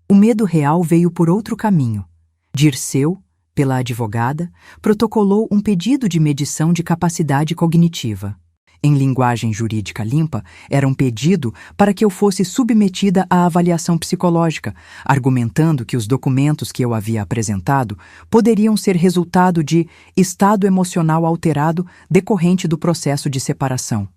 O medo real veio por outro caminho. Dirceu, pela advogada, protocolou um pedido de medição de capacidade cognitiva. Em linguagem jurídica limpa, era um pedido para que eu fosse submetida à avaliação psicológica, argumentando que os documentos que eu havia apresentado poderiam ser resultado de estado emocional alterado decorrente do processo de separação.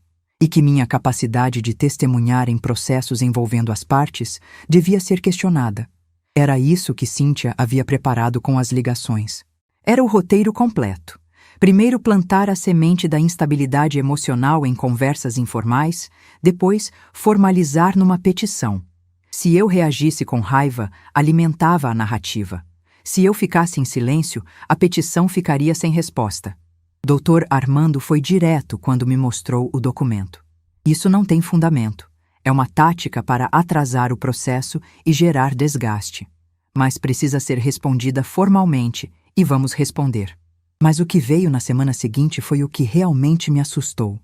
e que minha capacidade de testemunhar em processos envolvendo as partes devia ser questionada. Era isso que Cíntia havia preparado com as ligações. Era o roteiro completo. Primeiro plantar a semente da instabilidade emocional em conversas informais, depois formalizar numa petição. Se eu reagisse com raiva, alimentava a narrativa. Se eu ficasse em silêncio, a petição ficaria sem resposta. Dr. Armando foi direto quando me mostrou o documento. Isso não tem fundamento. É uma tática para atrasar o processo e gerar desgaste. Mas precisa ser respondida formalmente e vamos responder. Mas o que veio na semana seguinte foi o que realmente me assustou.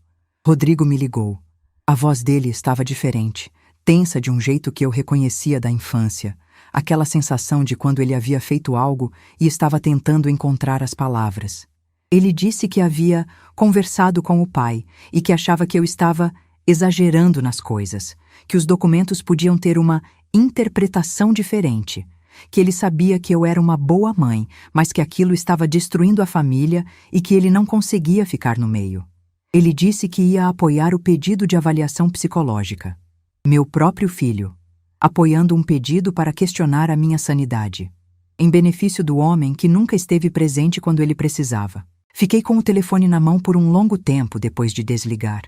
Rodrigo me ligou. A voz dele estava diferente, tensa de um jeito que eu reconhecia da infância. Aquela sensação de quando ele havia feito algo e estava tentando encontrar as palavras. Ele disse que havia conversado com o pai e que achava que eu estava exagerando nas coisas, que os documentos podiam ter uma interpretação diferente, que ele sabia que eu era uma boa mãe, mas que aquilo estava destruindo a família e que ele não conseguia ficar no meio. Ele disse que ia apoiar o pedido de avaliação psicológica. Meu próprio filho, apoiando um pedido para questionar a minha sanidade, em benefício do homem que nunca esteve presente quando ele precisava. Fiquei com o telefone na mão por um longo tempo depois de desligar.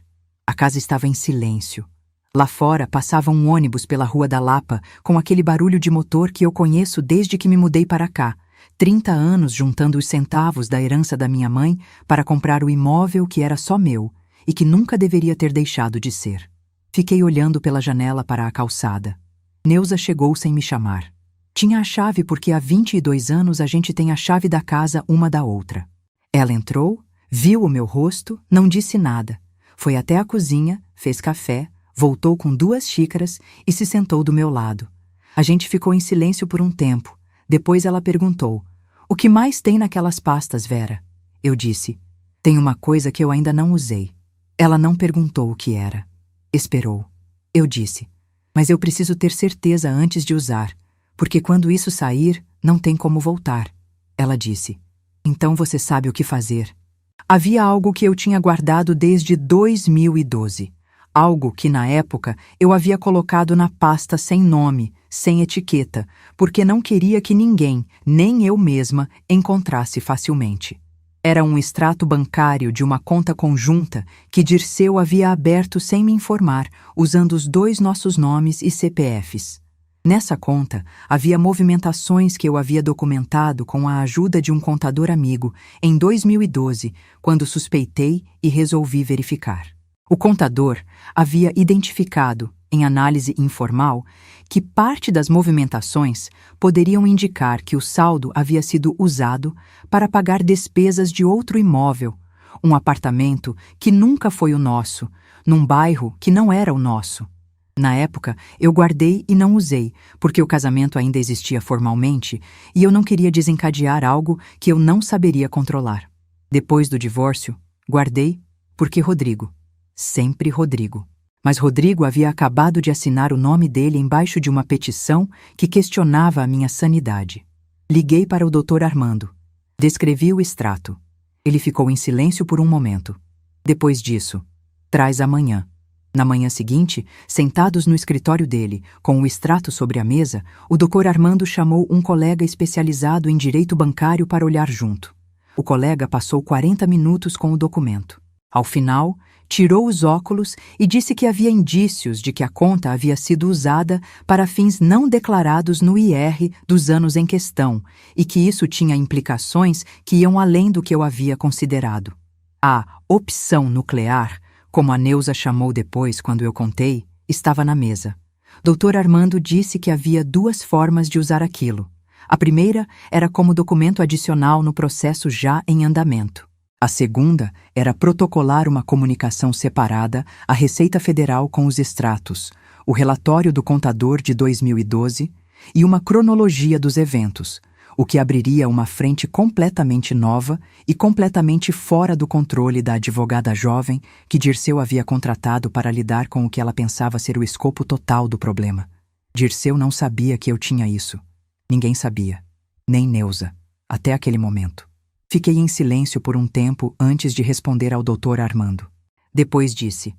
A casa estava em silêncio. Lá fora passava um ônibus pela Rua da Lapa com aquele barulho de motor que eu conheço desde que me mudei para cá, 30 anos juntando os centavos da herança da minha mãe para comprar o imóvel que era só meu e que nunca deveria ter deixado de ser. Fiquei olhando pela janela para a calçada. Neuza chegou sem me chamar. Tinha a chave porque há 22 anos a gente tem a chave da casa uma da outra. Ela entrou, viu o meu rosto, não disse nada. Foi até a cozinha, fez café, voltou com 2 xícaras e se sentou do meu lado. A gente ficou em silêncio por um tempo. Depois ela perguntou: "O que mais tem naquelas pastas, Vera?" Eu disse: "Tem uma coisa que eu ainda não usei." Ela não perguntou o que era. Esperou. Eu disse: "Mas eu preciso ter certeza antes de usar, porque quando isso sair, não tem como voltar." Ela disse: "Então você sabe o que fazer." Havia algo que eu tinha guardado desde 2012. Algo que, na época, eu havia colocado na pasta sem nome, sem etiqueta, porque não queria que ninguém, nem eu mesma, encontrasse facilmente. Era um extrato bancário de uma conta conjunta que Dirceu havia aberto sem me informar, usando os 2 nossos nomes e CPFs. Nessa conta, havia movimentações que eu havia documentado com a ajuda de um contador amigo em 2012, quando suspeitei e resolvi verificar. O contador havia identificado, em análise informal, que parte das movimentações poderiam indicar que o saldo havia sido usado para pagar despesas de outro imóvel, um apartamento que nunca foi o nosso, num bairro que não era o nosso. Na época, eu guardei e não usei, porque o casamento ainda existia formalmente e eu não queria desencadear algo que eu não saberia controlar. Depois do divórcio, guardei porque Rodrigo. Sempre Rodrigo. Mas Rodrigo havia acabado de assinar o nome dele embaixo de uma petição que questionava a minha sanidade. Liguei para o Dr. Armando. Descrevi o extrato. Ele ficou em silêncio por um momento. Depois disso, traz amanhã. Na manhã seguinte, sentados no escritório dele, com o extrato sobre a mesa, o Dr. Armando chamou um colega especializado em direito bancário para olhar junto. O colega passou 40 minutos com o documento. Ao final, tirou os óculos e disse que havia indícios de que a conta havia sido usada para fins não declarados no IR dos anos em questão e que isso tinha implicações que iam além do que eu havia considerado. A opção nuclear, como a Neuza chamou depois quando eu contei, estava na mesa. Dr. Armando disse que havia 2 formas de usar aquilo. A primeira era como documento adicional no processo já em andamento. A segunda era protocolar uma comunicação separada à Receita Federal com os extratos, o relatório do contador de 2012 e uma cronologia dos eventos, o que abriria uma frente completamente nova e completamente fora do controle da advogada jovem que Dirceu havia contratado para lidar com o que ela pensava ser o escopo total do problema. Dirceu não sabia que eu tinha isso. Ninguém sabia, nem Neuza, até aquele momento. Fiquei em silêncio por um tempo antes de responder ao Dr. Armando. Depois disse: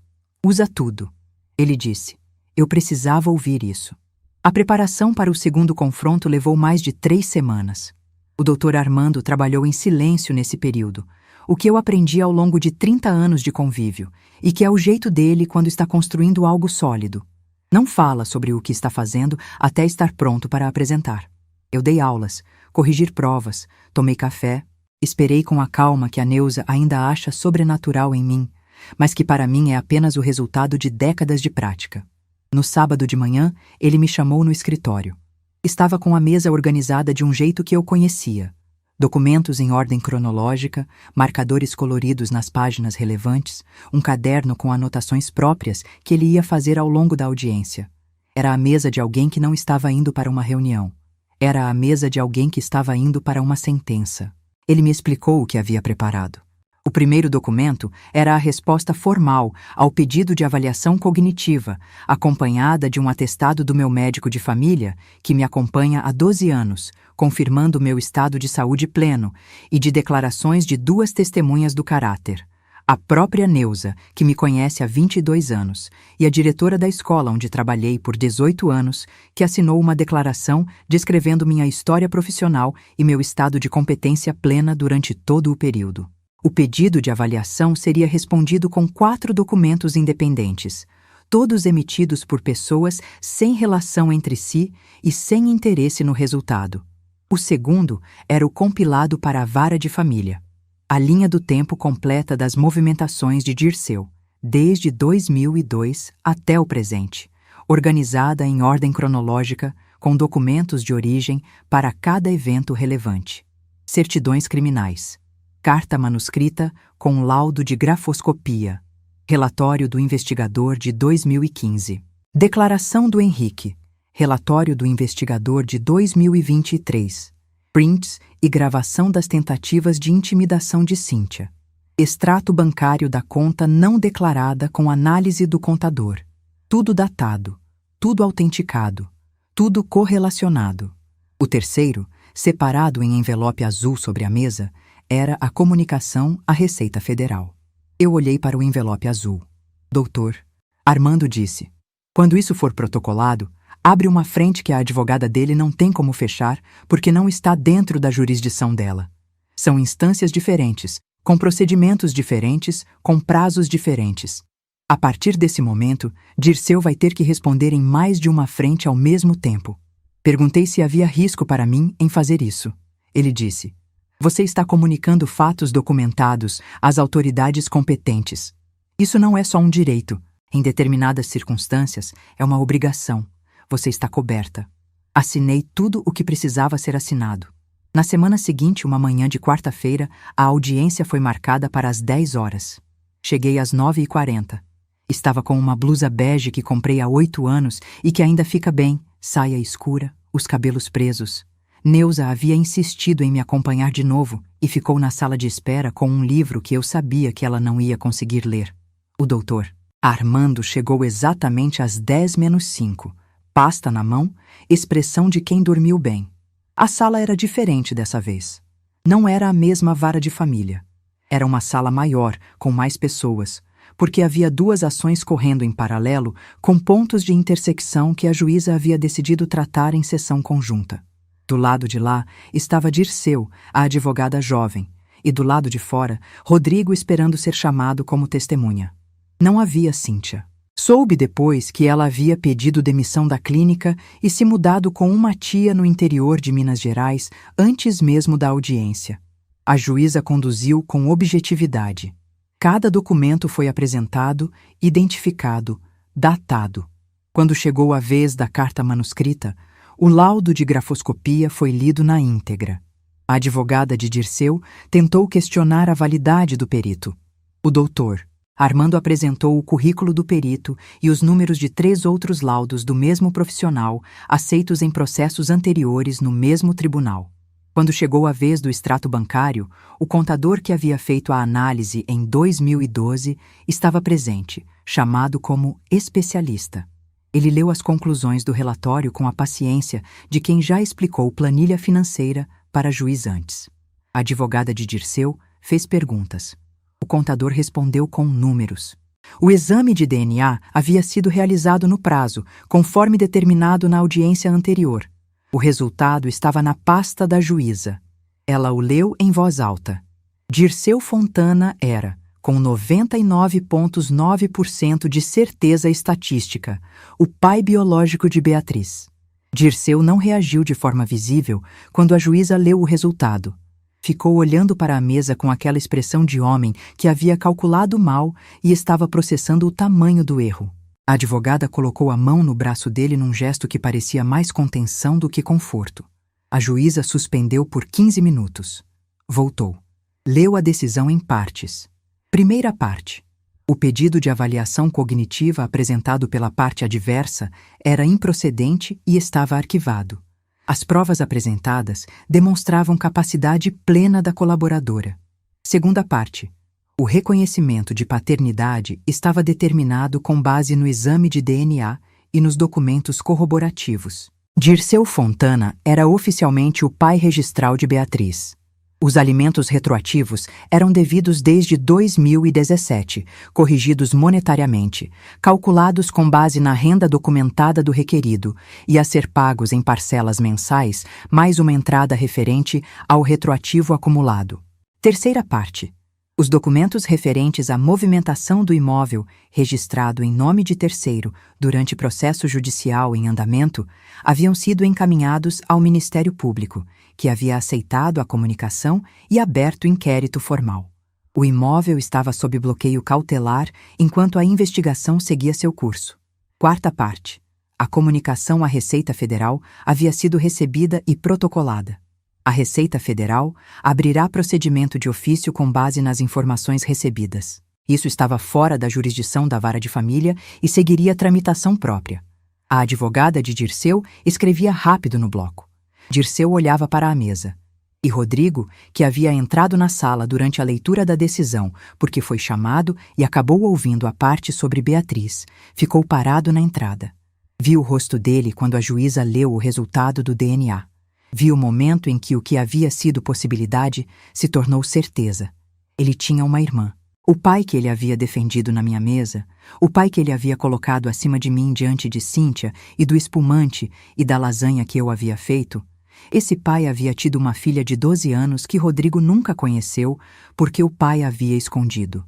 Usa tudo, ele disse. Eu precisava ouvir isso. A preparação para o segundo confronto levou mais de 3 semanas. O Dr. Armando trabalhou em silêncio nesse período, o que eu aprendi ao longo de 30 anos de convívio, e que é o jeito dele quando está construindo algo sólido. Não fala sobre o que está fazendo até estar pronto para apresentar. Eu dei aulas, corrigi provas, tomei café, esperei com a calma que a Neuza ainda acha sobrenatural em mim, mas que para mim é apenas o resultado de décadas de prática. No sábado de manhã, ele me chamou no escritório. Estava com a mesa organizada de um jeito que eu conhecia. Documentos em ordem cronológica, marcadores coloridos nas páginas relevantes, um caderno com anotações próprias que ele ia fazer ao longo da audiência. Era a mesa de alguém que não estava indo para uma reunião. Era a mesa de alguém que estava indo para uma sentença. Ele me explicou o que havia preparado. O primeiro documento era a resposta formal ao pedido de avaliação cognitiva, acompanhada de um atestado do meu médico de família, que me acompanha há 12 anos, confirmando meu estado de saúde pleno, e de declarações de 2 testemunhas do caráter. A própria Neuza, que me conhece há 22 anos, e a diretora da escola onde trabalhei por 18 anos, que assinou uma declaração descrevendo minha história profissional e meu estado de competência plena durante todo o período. O pedido de avaliação seria respondido com 4 documentos independentes, todos emitidos por pessoas sem relação entre si e sem interesse no resultado. O segundo era o compilado para a vara de família, a linha do tempo completa das movimentações de Dirceu, desde 2002 até o presente, organizada em ordem cronológica, com documentos de origem para cada evento relevante. Certidões criminais. Carta manuscrita com laudo de grafoscopia. Relatório do investigador de 2015. Declaração do Henrique. Relatório do investigador de 2023. Prints e gravação das tentativas de intimidação de Cíntia. Extrato bancário da conta não declarada com análise do contador. Tudo datado, tudo autenticado, tudo correlacionado. O terceiro, separado em envelope azul sobre a mesa, era a comunicação à Receita Federal. Eu olhei para o envelope azul. Doutor, Armando disse, quando isso for protocolado, abre uma frente que a advogada dele não tem como fechar porque não está dentro da jurisdição dela. São instâncias diferentes, com procedimentos diferentes, com prazos diferentes. A partir desse momento, Dirceu vai ter que responder em mais de uma frente ao mesmo tempo. Perguntei se havia risco para mim em fazer isso. Ele disse, você está comunicando fatos documentados às autoridades competentes. Isso não é só um direito. Em determinadas circunstâncias, é uma obrigação. Você está coberta. Assinei tudo o que precisava ser assinado. Na semana seguinte, uma manhã de quarta-feira, a audiência foi marcada para as 10 horas. Cheguei às 9h40. Estava com uma blusa bege que comprei há 8 anos e que ainda fica bem, saia escura, os cabelos presos. Neuza havia insistido em me acompanhar de novo e ficou na sala de espera com um livro que eu sabia que ela não ia conseguir ler. O doutor Armando chegou exatamente às 10h-5, pasta na mão, expressão de quem dormiu bem. A sala era diferente dessa vez. Não era a mesma vara de família. Era uma sala maior, com mais pessoas, porque havia 2 ações correndo em paralelo com pontos de intersecção que a juíza havia decidido tratar em sessão conjunta. Do lado de lá estava Dirceu, a advogada jovem, e do lado de fora, Rodrigo esperando ser chamado como testemunha. Não havia Cíntia. Soube depois que ela havia pedido demissão da clínica e se mudado com uma tia no interior de Minas Gerais antes mesmo da audiência. A juíza conduziu com objetividade. Cada documento foi apresentado, identificado, datado. Quando chegou a vez da carta manuscrita, o laudo de grafoscopia foi lido na íntegra. A advogada de Dirceu tentou questionar a validade do perito. O doutor Armando apresentou o currículo do perito e os números de 3 outros laudos do mesmo profissional, aceitos em processos anteriores no mesmo tribunal. Quando chegou a vez do extrato bancário, o contador que havia feito a análise em 2012 estava presente, chamado como especialista. Ele leu as conclusões do relatório com a paciência de quem já explicou planilha financeira para juiz antes. A advogada de Dirceu fez perguntas. O contador respondeu com números. O exame de DNA havia sido realizado no prazo, conforme determinado na audiência anterior. O resultado estava na pasta da juíza. Ela o leu em voz alta. Dirceu Fontana era, com 99,9% de certeza estatística, o pai biológico de Beatriz. Dirceu não reagiu de forma visível quando a juíza leu o resultado. Ficou olhando para a mesa com aquela expressão de homem que havia calculado mal e estava processando o tamanho do erro. A advogada colocou a mão no braço dele num gesto que parecia mais contenção do que conforto. A juíza suspendeu por 15 minutos. Voltou. Leu a decisão em partes. Primeira parte. O pedido de avaliação cognitiva apresentado pela parte adversa era improcedente e estava arquivado. As provas apresentadas demonstravam capacidade plena da colaboradora. Segunda parte. O reconhecimento de paternidade estava determinado com base no exame de DNA e nos documentos corroborativos. Dirceu Fontana era oficialmente o pai registral de Beatriz. Os alimentos retroativos eram devidos desde 2017, corrigidos monetariamente, calculados com base na renda documentada do requerido e a ser pagos em parcelas mensais, mais uma entrada referente ao retroativo acumulado. Terceira parte. Os documentos referentes à movimentação do imóvel registrado em nome de terceiro durante processo judicial em andamento haviam sido encaminhados ao Ministério Público, que havia aceitado a comunicação e aberto inquérito formal. O imóvel estava sob bloqueio cautelar enquanto a investigação seguia seu curso. Quarta parte. A comunicação à Receita Federal havia sido recebida e protocolada. A Receita Federal abrirá procedimento de ofício com base nas informações recebidas. Isso estava fora da jurisdição da Vara de Família e seguiria tramitação própria. A advogada de Dirceu escrevia rápido no bloco. Dirceu olhava para a mesa. E Rodrigo, que havia entrado na sala durante a leitura da decisão, porque foi chamado e acabou ouvindo a parte sobre Beatriz, ficou parado na entrada. Viu o rosto dele quando a juíza leu o resultado do DNA. Viu o momento em que o que havia sido possibilidade se tornou certeza. Ele tinha uma irmã. O pai que ele havia defendido na minha mesa, o pai que ele havia colocado acima de mim diante de Cíntia e do espumante e da lasanha que eu havia feito, esse pai havia tido uma filha de 12 anos que Rodrigo nunca conheceu porque o pai havia escondido.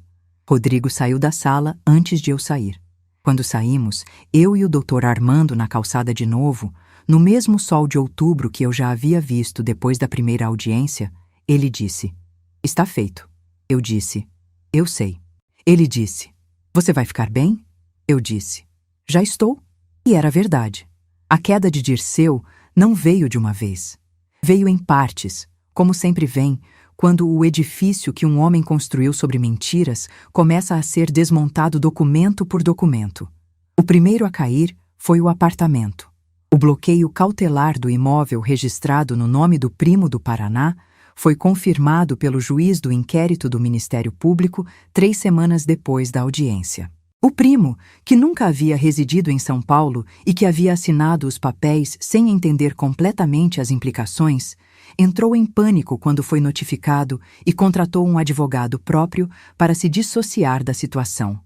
Rodrigo saiu da sala antes de eu sair. Quando saímos, eu e o Dr. Armando na calçada de novo, no mesmo sol de outubro que eu já havia visto depois da primeira audiência, ele disse: "Está feito." Eu disse: "Eu sei." Ele disse: "Você vai ficar bem?" Eu disse: "Já estou." E era verdade. A queda de Dirceu não veio de uma vez. Veio em partes, como sempre vem, quando o edifício que um homem construiu sobre mentiras começa a ser desmontado documento por documento. O primeiro a cair foi o apartamento. O bloqueio cautelar do imóvel registrado no nome do primo do Paraná foi confirmado pelo juiz do inquérito do Ministério Público 3 semanas depois da audiência. O primo, que nunca havia residido em São Paulo e que havia assinado os papéis sem entender completamente as implicações, entrou em pânico quando foi notificado e contratou um advogado próprio para se dissociar da situação.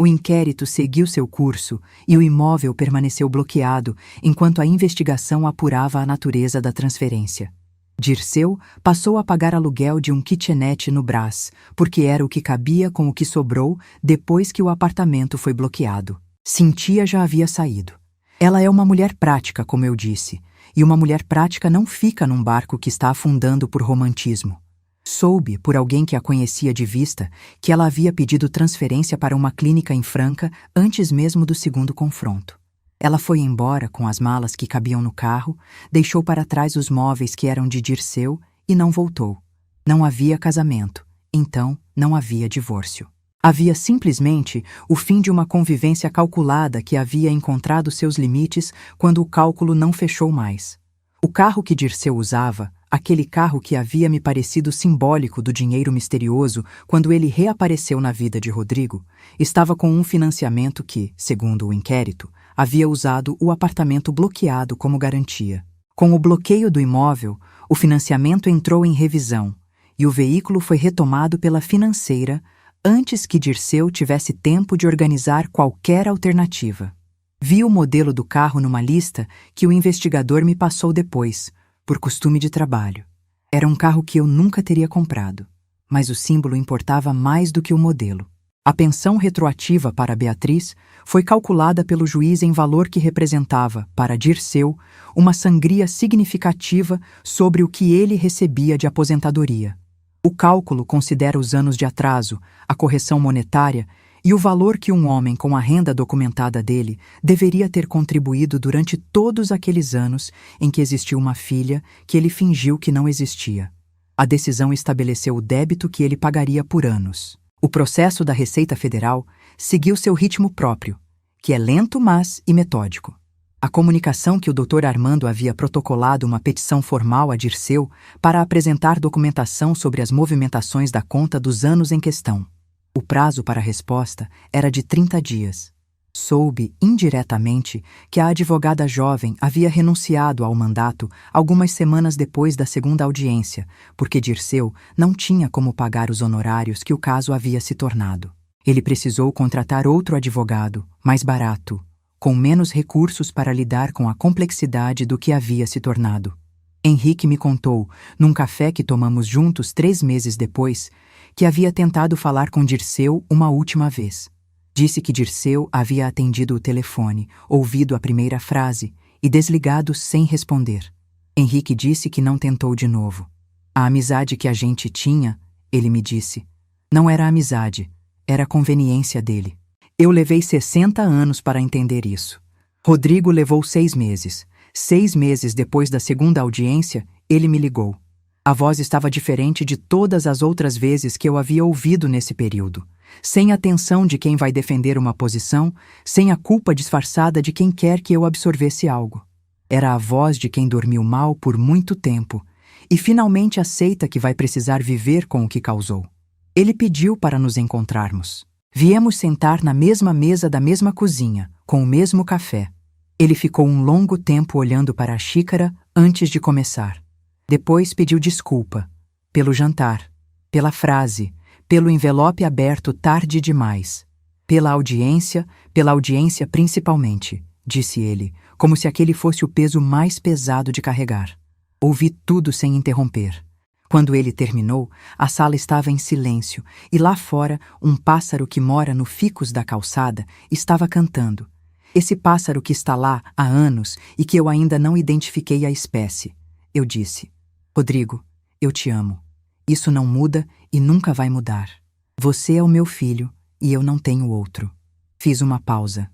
O inquérito seguiu seu curso e o imóvel permaneceu bloqueado enquanto a investigação apurava a natureza da transferência. Dirceu passou a pagar aluguel de um kitnet no Brás, porque era o que cabia com o que sobrou depois que o apartamento foi bloqueado. Cíntia já havia saído. Ela é uma mulher prática, como eu disse, e uma mulher prática não fica num barco que está afundando por romantismo. Soube, por alguém que a conhecia de vista, que ela havia pedido transferência para uma clínica em Franca antes mesmo do segundo confronto. Ela foi embora com as malas que cabiam no carro, deixou para trás os móveis que eram de Dirceu e não voltou. Não havia casamento, então não havia divórcio. Havia simplesmente o fim de uma convivência calculada que havia encontrado seus limites quando o cálculo não fechou mais. O carro que Dirceu usava, aquele carro que havia me parecido simbólico do dinheiro misterioso quando ele reapareceu na vida de Rodrigo, estava com um financiamento que, segundo o inquérito, havia usado o apartamento bloqueado como garantia. Com o bloqueio do imóvel, o financiamento entrou em revisão e o veículo foi retomado pela financeira antes que Dirceu tivesse tempo de organizar qualquer alternativa. Vi o modelo do carro numa lista que o investigador me passou depois, por costume de trabalho. Era um carro que eu nunca teria comprado, mas o símbolo importava mais do que o modelo. A pensão retroativa para Beatriz foi calculada pelo juiz em valor que representava, para Dirceu, uma sangria significativa sobre o que ele recebia de aposentadoria. O cálculo considera os anos de atraso, a correção monetária e o valor que um homem com a renda documentada dele deveria ter contribuído durante todos aqueles anos em que existiu uma filha que ele fingiu que não existia. A decisão estabeleceu o débito que ele pagaria por anos. O processo da Receita Federal seguiu seu ritmo próprio, que é lento, mas e metódico. A comunicação que o Dr. Armando havia protocolado uma petição formal a Dirceu para apresentar documentação sobre as movimentações da conta dos anos em questão. O prazo para a resposta era de 30 dias. Soube, indiretamente, que a advogada jovem havia renunciado ao mandato algumas semanas depois da segunda audiência, porque Dirceu não tinha como pagar os honorários que o caso havia se tornado. Ele precisou contratar outro advogado, mais barato, com menos recursos para lidar com a complexidade do que havia se tornado. Henrique me contou, num café que tomamos juntos 3 meses depois, que havia tentado falar com Dirceu uma última vez. Disse que Dirceu havia atendido o telefone, ouvido a primeira frase e desligado sem responder. Henrique disse que não tentou de novo. A amizade que a gente tinha, ele me disse, não era amizade, era conveniência dele. Eu levei 60 anos para entender isso. Rodrigo levou 6 meses. 6 meses depois da segunda audiência, ele me ligou. A voz estava diferente de todas as outras vezes que eu havia ouvido nesse período. Sem a tensão de quem vai defender uma posição, sem a culpa disfarçada de quem quer que eu absorvesse algo. Era a voz de quem dormiu mal por muito tempo e finalmente aceita que vai precisar viver com o que causou. Ele pediu para nos encontrarmos. Viemos sentar na mesma mesa da mesma cozinha, com o mesmo café. Ele ficou um longo tempo olhando para a xícara antes de começar. Depois pediu desculpa, pelo jantar, pela frase, pelo envelope aberto tarde demais, pela audiência principalmente, disse ele, como se aquele fosse o peso mais pesado de carregar. Ouvi tudo sem interromper. Quando ele terminou, a sala estava em silêncio e lá fora um pássaro que mora no ficus da calçada estava cantando. Esse pássaro que está lá há anos e que eu ainda não identifiquei a espécie. Eu disse, Rodrigo, eu te amo. Isso não muda e nunca vai mudar. Você é o meu filho e eu não tenho outro. Fiz uma pausa.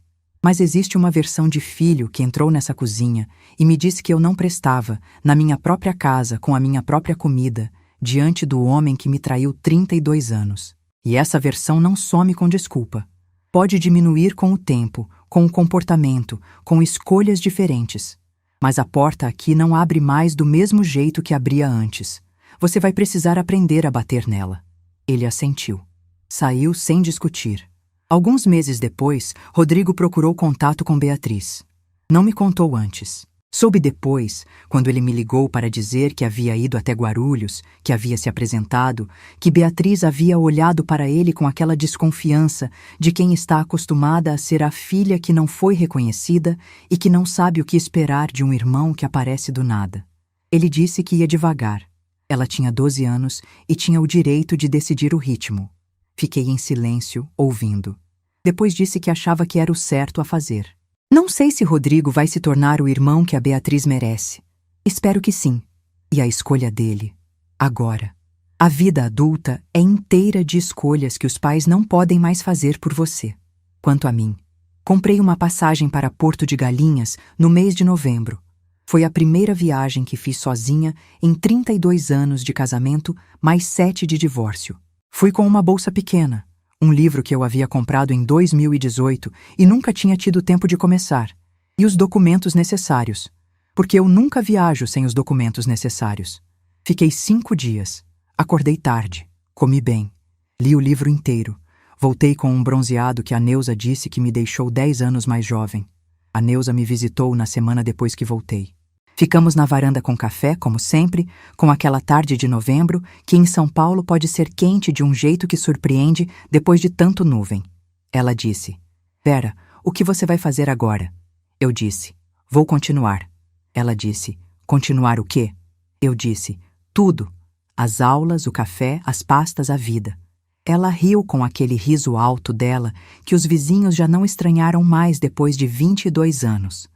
Mas existe uma versão de filho que entrou nessa cozinha e me disse que eu não prestava, na minha própria casa, com a minha própria comida, diante do homem que me traiu 32 anos. E essa versão não some com desculpa. Pode diminuir com o tempo, com o comportamento, com escolhas diferentes. Mas a porta aqui não abre mais do mesmo jeito que abria antes. Você vai precisar aprender a bater nela. Ele assentiu. Saiu sem discutir. Alguns meses depois, Rodrigo procurou contato com Beatriz. Não me contou antes. Soube depois, quando ele me ligou para dizer que havia ido até Guarulhos, que havia se apresentado, que Beatriz havia olhado para ele com aquela desconfiança de quem está acostumada a ser a filha que não foi reconhecida e que não sabe o que esperar de um irmão que aparece do nada. Ele disse que ia devagar. Ela tinha 12 anos e tinha o direito de decidir o ritmo. Fiquei em silêncio, ouvindo. Depois disse que achava que era o certo a fazer. Não sei se Rodrigo vai se tornar o irmão que a Beatriz merece. Espero que sim. E a escolha dele, agora. A vida adulta é inteira de escolhas que os pais não podem mais fazer por você. Quanto a mim, comprei uma passagem para Porto de Galinhas no mês de novembro. Foi a primeira viagem que fiz sozinha em 32 anos de casamento, mais 7 de divórcio. Fui com uma bolsa pequena, um livro que eu havia comprado em 2018 e nunca tinha tido tempo de começar, e os documentos necessários, porque eu nunca viajo sem os documentos necessários. Fiquei 5 dias, acordei tarde, comi bem, li o livro inteiro, voltei com um bronzeado que a Neuza disse que me deixou 10 anos mais jovem. A Neuza me visitou na semana depois que voltei. Ficamos na varanda com café, como sempre, com aquela tarde de novembro que em São Paulo pode ser quente de um jeito que surpreende depois de tanto nuvem. Ela disse: "Vera, o que você vai fazer agora?" Eu disse: "Vou continuar." Ela disse: "Continuar o quê?" Eu disse: "Tudo. As aulas, o café, as pastas, a vida." Ela riu com aquele riso alto dela que os vizinhos já não estranharam mais depois de 22 anos.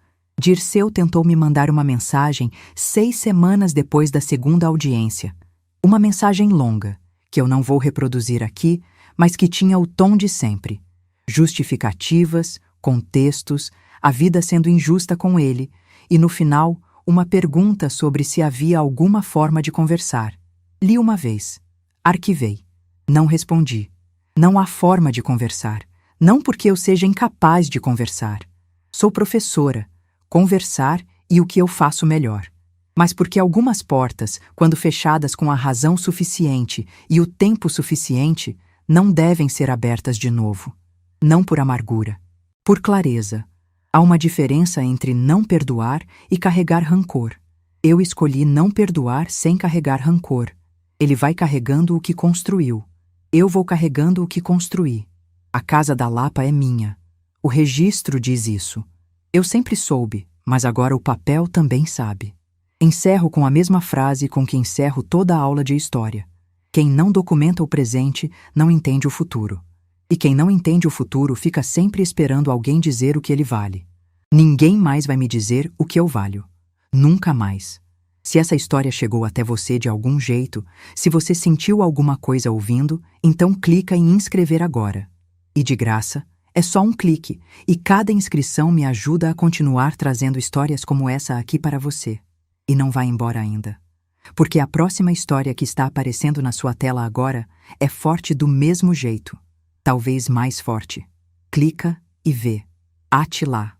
Dirceu tentou me mandar uma mensagem 6 semanas depois da segunda audiência. Uma mensagem longa, que eu não vou reproduzir aqui, mas que tinha o tom de sempre. Justificativas, contextos, a vida sendo injusta com ele, e no final, uma pergunta sobre se havia alguma forma de conversar. Li uma vez. Arquivei. Não respondi. Não há forma de conversar. Não porque eu seja incapaz de conversar. Sou professora. Conversar e o que eu faço melhor. Mas porque algumas portas, quando fechadas com a razão suficiente e o tempo suficiente, não devem ser abertas de novo. Não por amargura. Por clareza. Há uma diferença entre não perdoar e carregar rancor. Eu escolhi não perdoar sem carregar rancor. Ele vai carregando o que construiu. Eu vou carregando o que construí. A casa da Lapa é minha. O registro diz isso. Eu sempre soube, mas agora o papel também sabe. Encerro com a mesma frase com que encerro toda a aula de história. Quem não documenta o presente não entende o futuro. E quem não entende o futuro fica sempre esperando alguém dizer o que ele vale. Ninguém mais vai me dizer o que eu valho. Nunca mais. Se essa história chegou até você de algum jeito, se você sentiu alguma coisa ouvindo, então clica em inscrever agora. E de graça, é só um clique, e cada inscrição me ajuda a continuar trazendo histórias como essa aqui para você. E não vai embora ainda. Porque a próxima história que está aparecendo na sua tela agora é forte do mesmo jeito. Talvez mais forte. Clica e vê. Ate lá.